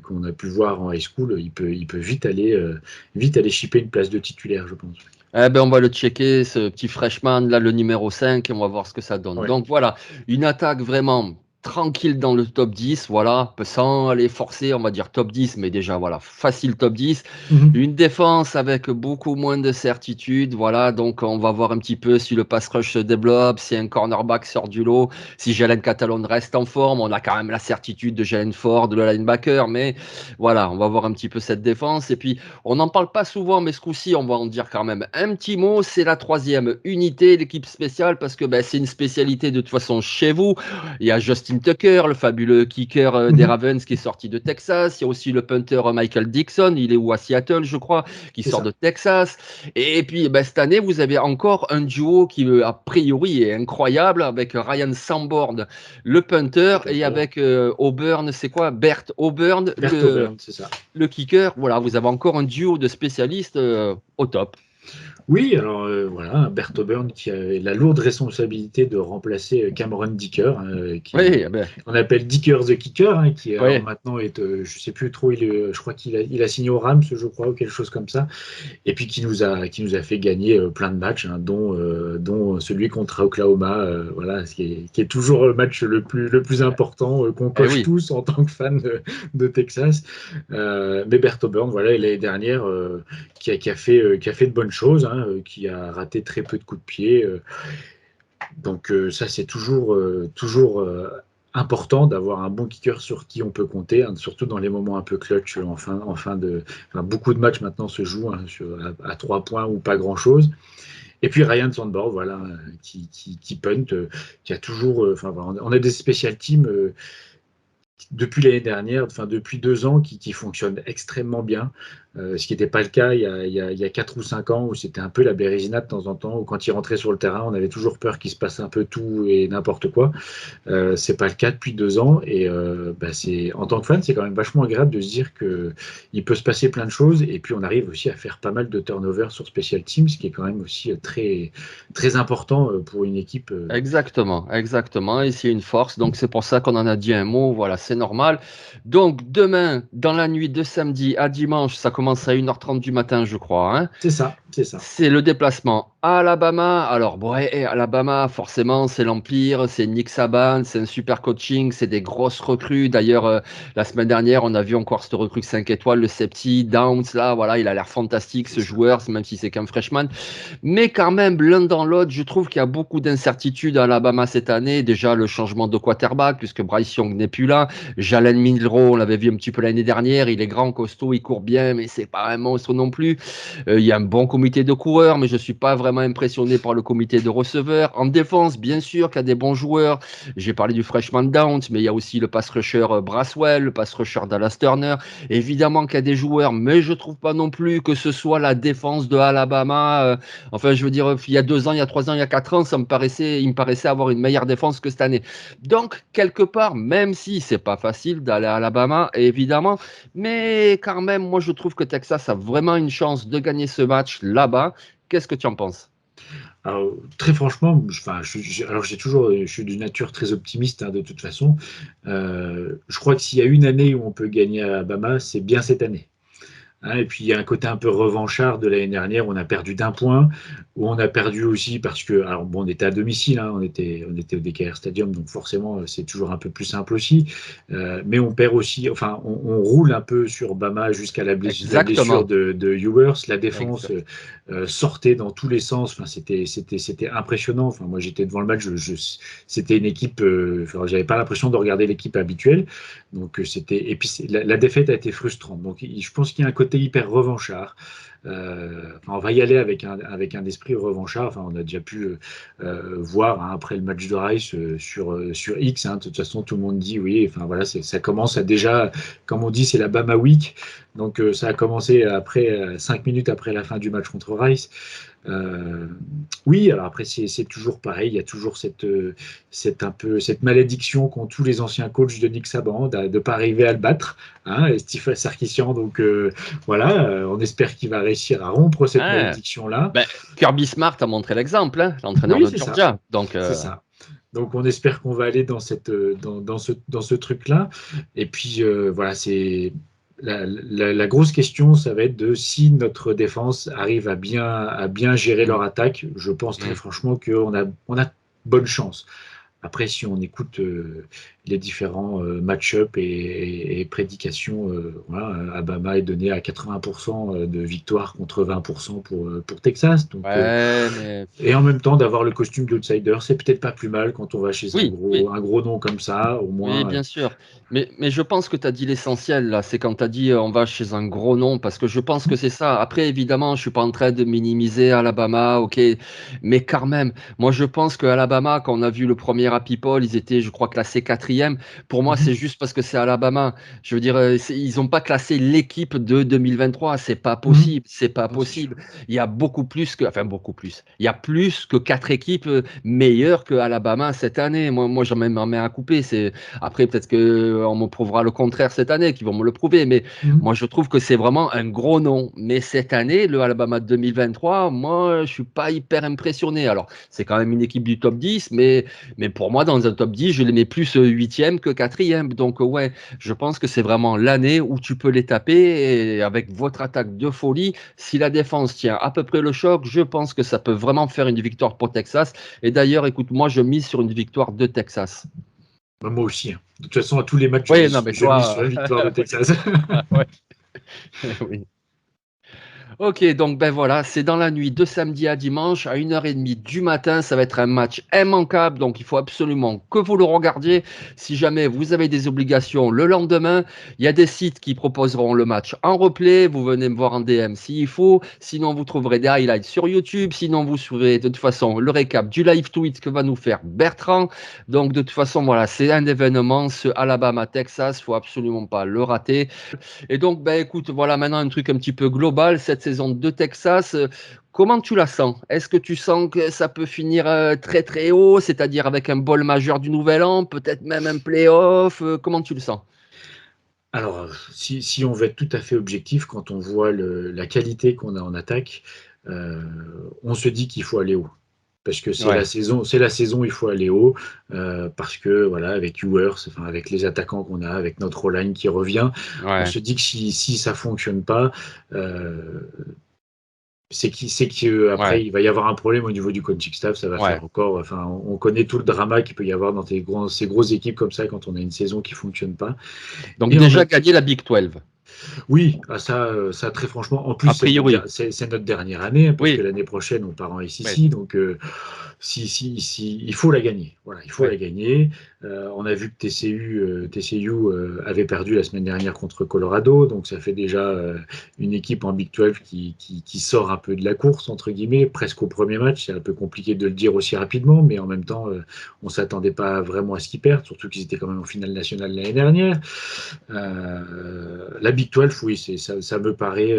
[SPEAKER 2] qu'on a pu voir en high school, il peut vite aller chipper une place de titulaire, je pense.
[SPEAKER 1] Eh ben, on va le checker, ce petit freshman, là, le numéro 5, et on va voir ce que ça donne.
[SPEAKER 2] Ouais.
[SPEAKER 1] Donc voilà, une attaque vraiment tranquille dans le top 10, voilà, sans aller forcer, on va dire top 10, mais déjà, voilà, facile top 10.
[SPEAKER 2] Mhm.
[SPEAKER 1] Une défense avec beaucoup moins de certitude, voilà, donc on va voir un petit peu si le pass rush se développe, si un cornerback sort du lot, si Jalen Catalon reste en forme. On a quand même la certitude de Jalen Ford, le linebacker, mais voilà, on va voir un petit peu cette défense. Et puis, on n'en parle pas souvent, mais ce coup-ci, on va en dire quand même un petit mot. C'est la troisième unité, l'équipe spéciale, parce que ben, c'est une spécialité de toute façon chez vous. Il y a Justin Tucker, le fabuleux kicker des
[SPEAKER 2] Mhm.
[SPEAKER 1] Ravens qui est sorti de Texas. Il y a aussi le punter Michael Dixon, il est où à Seattle, je crois, qui
[SPEAKER 2] C'est
[SPEAKER 1] sort de
[SPEAKER 2] ça.
[SPEAKER 1] Texas. Et puis ben, cette année, vous avez encore un duo qui, a priori, est incroyable avec Ryan Sanborn, le punter,
[SPEAKER 2] Le
[SPEAKER 1] et
[SPEAKER 2] punter.
[SPEAKER 1] avec Auburn, c'est quoi? Bert Auburn,
[SPEAKER 2] Bert Auburn, c'est ça.
[SPEAKER 1] le kicker. Voilà, vous avez encore un duo de spécialistes au top.
[SPEAKER 2] Oui, alors voilà, Bert Auburn qui a la lourde responsabilité de remplacer Cameron Dicker, hein,
[SPEAKER 1] Oui, eh ben,
[SPEAKER 2] on appelle Dicker the Kicker, hein, qui alors
[SPEAKER 1] oui,
[SPEAKER 2] maintenant est, je sais plus trop, je crois il a signé au Rams, je crois, ou quelque chose comme ça. Et puis qui nous a fait gagner plein de matchs, hein, dont celui contre Oklahoma, voilà, qui est toujours le match le plus important qu'on
[SPEAKER 1] eh
[SPEAKER 2] coche
[SPEAKER 1] oui.
[SPEAKER 2] tous en tant que fan de Texas. Mais Bert Auburn, voilà, l'année dernière, qui a fait de bonnes choses, hein, qui a raté très peu de coups de pied. Donc ça, c'est toujours important d'avoir un bon kicker sur qui on peut compter, hein, surtout dans les moments un peu clutch enfin, beaucoup de matchs maintenant se jouent hein, à 3 points ou pas grand-chose. Et puis Ryan Sandborn, voilà, qui punt, qui a toujours, enfin, voilà, on a des special teams depuis l'année dernière, enfin depuis 2 ans, qui fonctionnent extrêmement bien. Ce qui n'était pas le cas il y a 4 ou 5 ans, où c'était un peu la bérésina de temps en temps, où quand il rentrait sur le terrain, on avait toujours peur qu'il se passe un peu tout et n'importe quoi. C'est pas le cas depuis 2 ans, et bah, en tant que fan, c'est quand même vachement agréable de se dire que il peut se passer plein de choses, et puis on arrive aussi à faire pas mal de turnovers sur Special Teams, ce qui est quand même aussi très important pour une équipe.
[SPEAKER 1] Exactement, exactement. Et c'est une force. Donc, c'est pour ça qu'on en a dit un mot. Voilà, c'est normal. Donc, demain, dans la nuit de samedi à dimanche, ça commence à 1h30 du matin, je crois, hein.
[SPEAKER 2] C'est ça. c'est ça.
[SPEAKER 1] C'est le déplacement à Alabama. Alors, bon, ouais, Alabama, forcément, c'est l'Empire, c'est Nick Saban, c'est un super coaching, c'est des grosses recrues. D'ailleurs, la semaine dernière, on a vu encore cette recrue 5 étoiles, le safety, Downs, là, voilà, il a l'air fantastique,
[SPEAKER 2] C'est
[SPEAKER 1] ce
[SPEAKER 2] ça.
[SPEAKER 1] joueur, même si c'est qu'un freshman. Mais quand même, l'un dans l'autre, je trouve qu'il y a beaucoup d'incertitudes à Alabama cette année. Déjà, le changement de quarterback, puisque Bryce Young n'est plus là. Jalen Milroe, on l'avait vu un petit peu l'année dernière, il est grand, costaud, il court bien, mais c'est pas un monstre non plus. Il y a un bon comité de coureurs, mais je ne suis pas vraiment impressionné par le comité de receveurs. En défense, bien sûr qu'il y a des bons joueurs. J'ai parlé du freshman Downs, mais il y a aussi le pass rusher Braswell, le pass rusher Dallas Turner. Évidemment qu'il y a des joueurs, mais je ne trouve pas non plus que ce soit la défense de Alabama. Enfin, je veux dire, il y a 2 ans, il y a 3 ans, il y a 4 ans, il me paraissait avoir une meilleure défense que cette année. Donc, quelque part, même si c'est pas facile d'aller à Alabama, évidemment, mais quand même, moi, je trouve que Texas a vraiment une chance de gagner ce match là-bas. Qu'est-ce que tu en penses?
[SPEAKER 2] Alors, très franchement, enfin, alors je suis d'une nature très optimiste hein, de toute façon. Je crois que s'il y a une année où on peut gagner à Alabama, c'est bien cette année. Hein, et puis il y a un côté un peu revanchard de l'année dernière, on a perdu d'un point, où on a perdu aussi parce que, alors bon, on était à domicile, hein, on était au DKR Stadium, donc forcément c'est toujours un peu plus simple aussi, mais on perd aussi, enfin on roule un peu sur Bama jusqu'à la blessure
[SPEAKER 1] Exactement.
[SPEAKER 2] de Ewers, la défense
[SPEAKER 1] Exact.
[SPEAKER 2] sortait dans tous les sens, enfin, c'était impressionnant, enfin, moi j'étais devant le match, c'était une équipe, enfin, j'avais pas l'impression de regarder l'équipe habituelle, donc c'était, et puis la défaite a été frustrante, donc je pense qu'il y a un côté hyper revanchard. Enfin, on va y aller avec un esprit revanchard. Enfin, on a déjà pu voir hein, après le match de Rice sur X. Hein, de toute façon, tout le monde dit oui. Enfin voilà, ça commence à déjà, comme on dit, c'est la Bama Week. Donc ça a commencé après 5 minutes après la fin du match contre Rice. Euh, oui, alors après c'est toujours pareil, il y a toujours cette malédiction qu'ont tous les anciens coachs de Nick Saban de ne pas arriver à le battre, hein, et Steve Sarkisian. Donc voilà, on espère qu'il va réussir à rompre cette
[SPEAKER 1] Ah,
[SPEAKER 2] malédiction-là.
[SPEAKER 1] ben, Kirby Smart a montré l'exemple, hein, l'entraîneur
[SPEAKER 2] Oui,
[SPEAKER 1] de
[SPEAKER 2] c'est ça,
[SPEAKER 1] Georgia. Donc,
[SPEAKER 2] c'est ça. Donc on espère qu'on va aller dans ce truc-là. Et puis voilà, c'est la grosse question, ça va être de si notre défense arrive à bien gérer leur
[SPEAKER 1] mm,
[SPEAKER 2] attaque. Je pense très
[SPEAKER 1] mm.
[SPEAKER 2] franchement qu'on a bonne chance. Après, si on écoute les différents match-up et prédications, voilà, Alabama est donné à 80% de victoire contre 20% pour Texas. Donc,
[SPEAKER 1] Ouais, mais
[SPEAKER 2] et en même temps, d'avoir le costume d'outsider, c'est peut-être pas plus mal quand on va chez un
[SPEAKER 1] oui, oui.
[SPEAKER 2] gros, un gros nom comme ça. Au
[SPEAKER 1] Oui,
[SPEAKER 2] moins,
[SPEAKER 1] bien sûr. Mais je pense que tu as dit l'essentiel, là. C'est quand tu as dit on va chez un gros nom, parce que je pense que c'est ça. Après, évidemment, je suis pas en train de minimiser Alabama, ok. Mais quand même, moi, je pense que Alabama, quand on a vu le premier Happy Poll, ils étaient, je crois, classés quatrième. Pour moi, c'est
[SPEAKER 2] mhm,
[SPEAKER 1] juste parce que c'est Alabama. Je veux dire, ils n'ont pas classé l'équipe de 2023. C'est pas
[SPEAKER 2] mhm.
[SPEAKER 1] possible. C'est pas
[SPEAKER 2] Non, c'est sûr.
[SPEAKER 1] possible. Il y a beaucoup plus que, enfin, beaucoup plus. Il y a plus que 4 équipes meilleures que Alabama cette année. Moi, j'en m'en mets à couper. Après, peut-être qu'on me prouvera le contraire cette année, qu'ils vont me le prouver. Mais
[SPEAKER 2] Mhm.
[SPEAKER 1] moi, je trouve que c'est vraiment un gros nom. Mais cette année, le Alabama 2023, moi, je ne suis pas hyper impressionné. Alors, c'est quand même une équipe du top 10, mais pour moi, dans un top 10, je les mets plus huitième que quatrième. Donc, ouais, je pense que c'est vraiment l'année où tu peux les taper. Et avec votre attaque de folie, si la défense tient à peu près le choc, je pense que ça peut vraiment faire une victoire pour Texas. Et d'ailleurs, écoute, moi, je mise sur une victoire de Texas.
[SPEAKER 2] Bah, moi aussi. Hein. De toute façon, à tous les matchs,
[SPEAKER 1] Oui, non, mais
[SPEAKER 2] je mise sur
[SPEAKER 1] toi,
[SPEAKER 2] la victoire de Texas.
[SPEAKER 1] ouais, oui. Ok, donc ben voilà, c'est dans la nuit de samedi à dimanche à 1h30 du matin. Ça va être un match immanquable, donc il faut absolument que vous le regardiez. Si jamais vous avez des obligations le lendemain, il y a des sites qui proposeront le match en replay. Vous venez me voir en DM s'il faut. Sinon, vous trouverez des highlights sur YouTube. Sinon, vous trouverez de toute façon le récap du live tweet que va nous faire Bertrand. Donc, de toute façon, voilà, c'est un événement, ce Alabama-Texas. Faut absolument pas le rater. Et donc, ben, écoute, voilà maintenant un truc un petit peu global, cette saison de Texas. Comment tu la sens? Est-ce que tu sens que ça peut finir très très haut, c'est-à-dire avec un bol majeur du Nouvel An, peut-être même un playoff? Comment tu le sens?
[SPEAKER 2] Alors, si on veut être tout à fait objectif, quand on voit la qualité qu'on a en attaque, euh, on se dit qu'il faut aller haut. Parce que
[SPEAKER 1] Ouais,
[SPEAKER 2] c'est la saison où il faut aller haut, parce que voilà, avec Ewers, enfin, avec les attaquants qu'on a, avec notre O-line qui revient, on
[SPEAKER 1] ouais.
[SPEAKER 2] se dit que si ça fonctionne pas, euh, C'est qu'après,
[SPEAKER 1] Ouais,
[SPEAKER 2] il va y avoir un problème au niveau du coaching staff. Ça va
[SPEAKER 1] ouais.
[SPEAKER 2] faire encore. Enfin, on connaît tout le drama qu'il peut y avoir dans ces grosses équipes comme ça quand on a une saison qui fonctionne pas.
[SPEAKER 1] Donc
[SPEAKER 2] Et en
[SPEAKER 1] déjà
[SPEAKER 2] même
[SPEAKER 1] gagné la Big 12,
[SPEAKER 2] Oui, ça très franchement. En plus,
[SPEAKER 1] a priori.
[SPEAKER 2] c'est notre dernière année, hein, parce que
[SPEAKER 1] Oui,
[SPEAKER 2] l'année prochaine, on part en
[SPEAKER 1] oui,
[SPEAKER 2] SEC. Donc, il faut la gagner. Voilà, il faut
[SPEAKER 1] oui.
[SPEAKER 2] la gagner. On a vu que TCU avait perdu la semaine dernière contre Colorado. Donc, ça fait déjà une équipe en Big 12 qui sort un peu de la course, entre guillemets, presque au premier match. C'est un peu compliqué de le dire aussi rapidement, mais en même temps, on ne s'attendait pas vraiment à ce qu'ils perdent, surtout qu'ils étaient quand même en finale nationale l'année dernière. La Big 12, oui, ça me paraît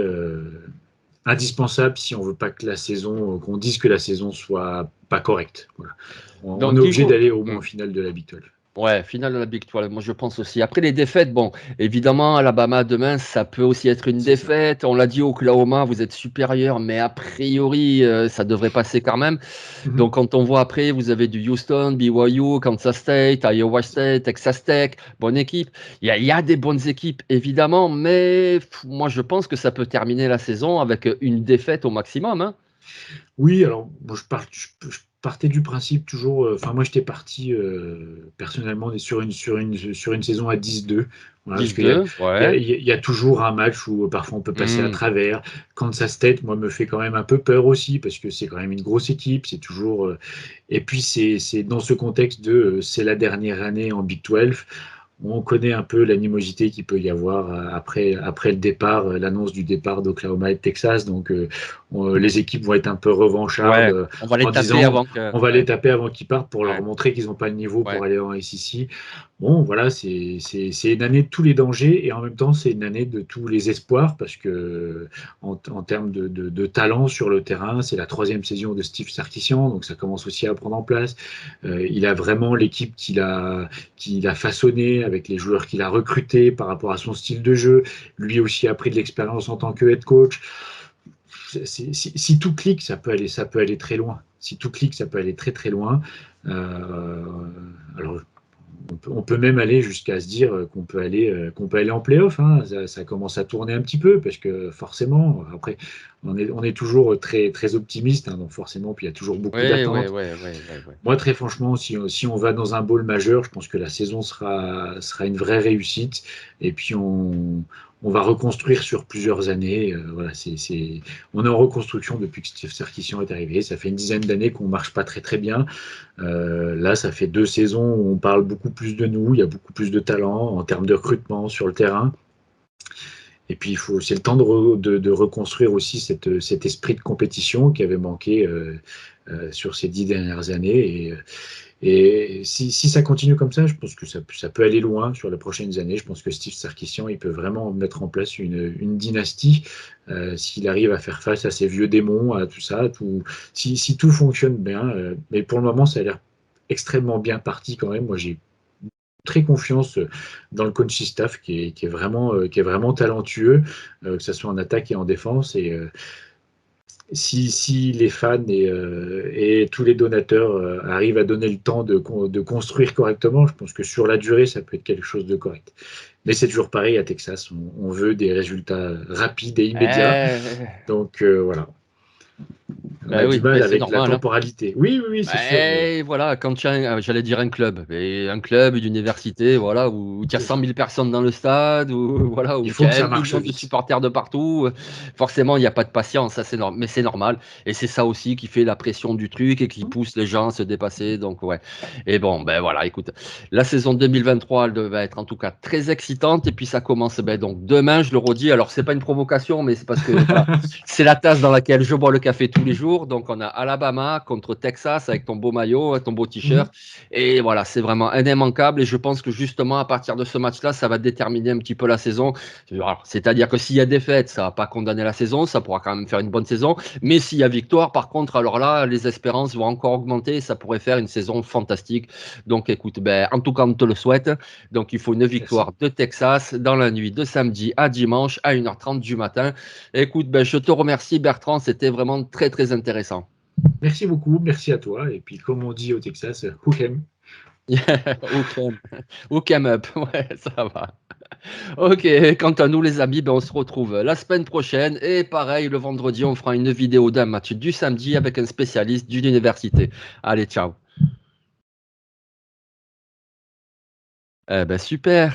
[SPEAKER 2] indispensable si on veut pas que la saison, qu'on dise que la saison soit pas correcte. Voilà. On
[SPEAKER 1] Donc
[SPEAKER 2] est
[SPEAKER 1] du
[SPEAKER 2] obligé
[SPEAKER 1] coup,
[SPEAKER 2] d'aller au moins en finale de la Big 12.
[SPEAKER 1] ouais, finale de la Big 12, moi je pense aussi. Après les défaites, bon, évidemment, Alabama demain, ça peut aussi être une
[SPEAKER 2] C'est ça.
[SPEAKER 1] défaite. On l'a dit, Oklahoma, vous êtes supérieur, mais a priori, ça devrait passer quand même.
[SPEAKER 2] Mhm.
[SPEAKER 1] Donc quand on voit après, vous avez du Houston, BYU, Kansas State, Iowa State, Texas Tech, bonne équipe. Il y a des bonnes équipes, évidemment, mais moi je pense que ça peut terminer la saison avec une défaite au maximum, hein.
[SPEAKER 2] Oui, alors bon, je partais du principe toujours. Enfin, moi, j'étais parti personnellement sur une saison à 10-2. Voilà, parce qu'il y a,
[SPEAKER 1] 10-2, ouais.
[SPEAKER 2] il y a toujours un match où parfois on peut passer à
[SPEAKER 1] Hmm.
[SPEAKER 2] travers. Kansas State, moi, me fait quand même un peu peur aussi parce que c'est quand même une grosse équipe. C'est toujours. Et puis, c'est dans ce contexte de c'est la dernière année en Big 12. On connaît un peu l'animosité qu'il peut y avoir après le départ, l'annonce du départ d'Oklahoma et de Texas. Donc, les équipes vont être un peu revanchardes
[SPEAKER 1] Ouais, on va les
[SPEAKER 2] en
[SPEAKER 1] taper
[SPEAKER 2] disant
[SPEAKER 1] avant que.
[SPEAKER 2] on va les
[SPEAKER 1] Ouais,
[SPEAKER 2] taper avant qu'ils partent pour leur
[SPEAKER 1] ouais,
[SPEAKER 2] montrer qu'ils n'ont pas le niveau pour
[SPEAKER 1] ouais.
[SPEAKER 2] aller en SEC. Bon, voilà, c'est une année de tous les dangers et en même temps, c'est une année de tous les espoirs parce que en termes de talent sur le terrain, c'est la troisième saison de Steve Sarkisian, donc ça commence aussi à prendre en place. Il a vraiment l'équipe qu'il a façonné avec les joueurs qu'il a recrutés par rapport à son style de jeu. Lui aussi a pris de l'expérience en tant que head coach. Si tout clique, ça peut aller très loin. Si tout clique, ça peut aller très très loin. Euh, alors, on peut même aller jusqu'à se dire qu'on peut aller en playoff, hein. Ça commence à tourner un petit peu parce que forcément, après, on est toujours très, très optimiste, hein, donc forcément, puis il y a toujours beaucoup
[SPEAKER 1] Ouais, ouais,
[SPEAKER 2] d'attentes.
[SPEAKER 1] ouais, ouais, ouais, ouais.
[SPEAKER 2] Moi, très franchement, si on va dans un bowl majeur, je pense que la saison sera une vraie réussite. Et puis, on va reconstruire sur plusieurs années. Voilà, on est en reconstruction depuis que Steve Sarkisian est arrivé. Ça fait une dizaine d'années qu'on marche pas très très bien. Là, ça fait 2 saisons où on parle beaucoup plus de nous. Il y a beaucoup plus de talent en termes de recrutement sur le terrain. Et puis, c'est le temps de reconstruire aussi cet esprit de compétition qui avait manqué sur ces 10 dernières années. Et si ça continue comme ça, je pense que ça peut aller loin sur les prochaines années. Je pense que Steve Sarkisian, il peut vraiment mettre en place une dynastie s'il arrive à faire face à ces vieux démons, à tout ça. Si tout fonctionne bien. Mais pour le moment, ça a l'air extrêmement bien parti quand même. Moi, j'ai très confiance dans le coaching staff qui est vraiment talentueux, que ce soit en attaque et en défense. Et si les fans et tous les donateurs arrivent à donner le temps de construire correctement, je pense que sur la durée, ça peut être quelque chose de correct. Mais c'est toujours pareil à Texas, on veut des résultats rapides et immédiats. Donc voilà, on a
[SPEAKER 1] Ben
[SPEAKER 2] du
[SPEAKER 1] oui,
[SPEAKER 2] mal
[SPEAKER 1] ben c'est
[SPEAKER 2] avec la
[SPEAKER 1] normal, hein.
[SPEAKER 2] temporalité. Oui, oui, oui, c'est sûr, mais
[SPEAKER 1] Ben voilà, quand tu as, j'allais dire un club, mais un club, une université, voilà, où tu as
[SPEAKER 2] c'est
[SPEAKER 1] 100
[SPEAKER 2] ça.
[SPEAKER 1] 000 personnes dans le stade, où, voilà,
[SPEAKER 2] Il
[SPEAKER 1] où tu
[SPEAKER 2] faut
[SPEAKER 1] as
[SPEAKER 2] que
[SPEAKER 1] un
[SPEAKER 2] ça marche
[SPEAKER 1] million de
[SPEAKER 2] vite.
[SPEAKER 1] supporters de partout, forcément, il n'y a pas de patience, ça c'est mais c'est normal. Et c'est ça aussi qui fait la pression du truc et qui pousse les gens à se dépasser. Donc, ouais. Et bon, ben voilà, écoute, la saison 2023, elle va être en tout cas très excitante. Et puis, ça commence ben, donc demain, je le redis. Alors, c'est pas une provocation, mais c'est parce que voilà, c'est la tasse dans laquelle je bois le café tous les jours. Donc, on a Alabama contre Texas avec ton beau maillot, ton beau
[SPEAKER 2] Mhm.
[SPEAKER 1] t-shirt. Et voilà, c'est vraiment un immanquable. Et je pense que justement, à partir de ce match-là, ça va déterminer un petit peu la saison. Alors, c'est-à-dire que s'il y a défaite, ça ne va pas condamner la saison. Ça pourra quand même faire une bonne saison. Mais s'il y a victoire, par contre, alors là, les espérances vont encore augmenter. Et ça pourrait faire une saison fantastique. Donc, écoute, ben, en tout cas, on te le souhaite. Donc, il faut une
[SPEAKER 2] Merci.
[SPEAKER 1] victoire de Texas dans la nuit de samedi à dimanche à 1h30 du matin. Écoute, ben, je te remercie Bertrand, c'était vraiment très très intéressant.
[SPEAKER 2] Merci beaucoup, merci à toi. Et puis, comme on dit au Texas, who came?
[SPEAKER 1] Hook 'em, hook 'em up, ouais, ça va. Ok, quant à nous les amis, ben, on se retrouve la semaine prochaine et pareil, le vendredi, on fera une vidéo d'un match du samedi avec un spécialiste d'une université. Allez, ciao. Eh ben super.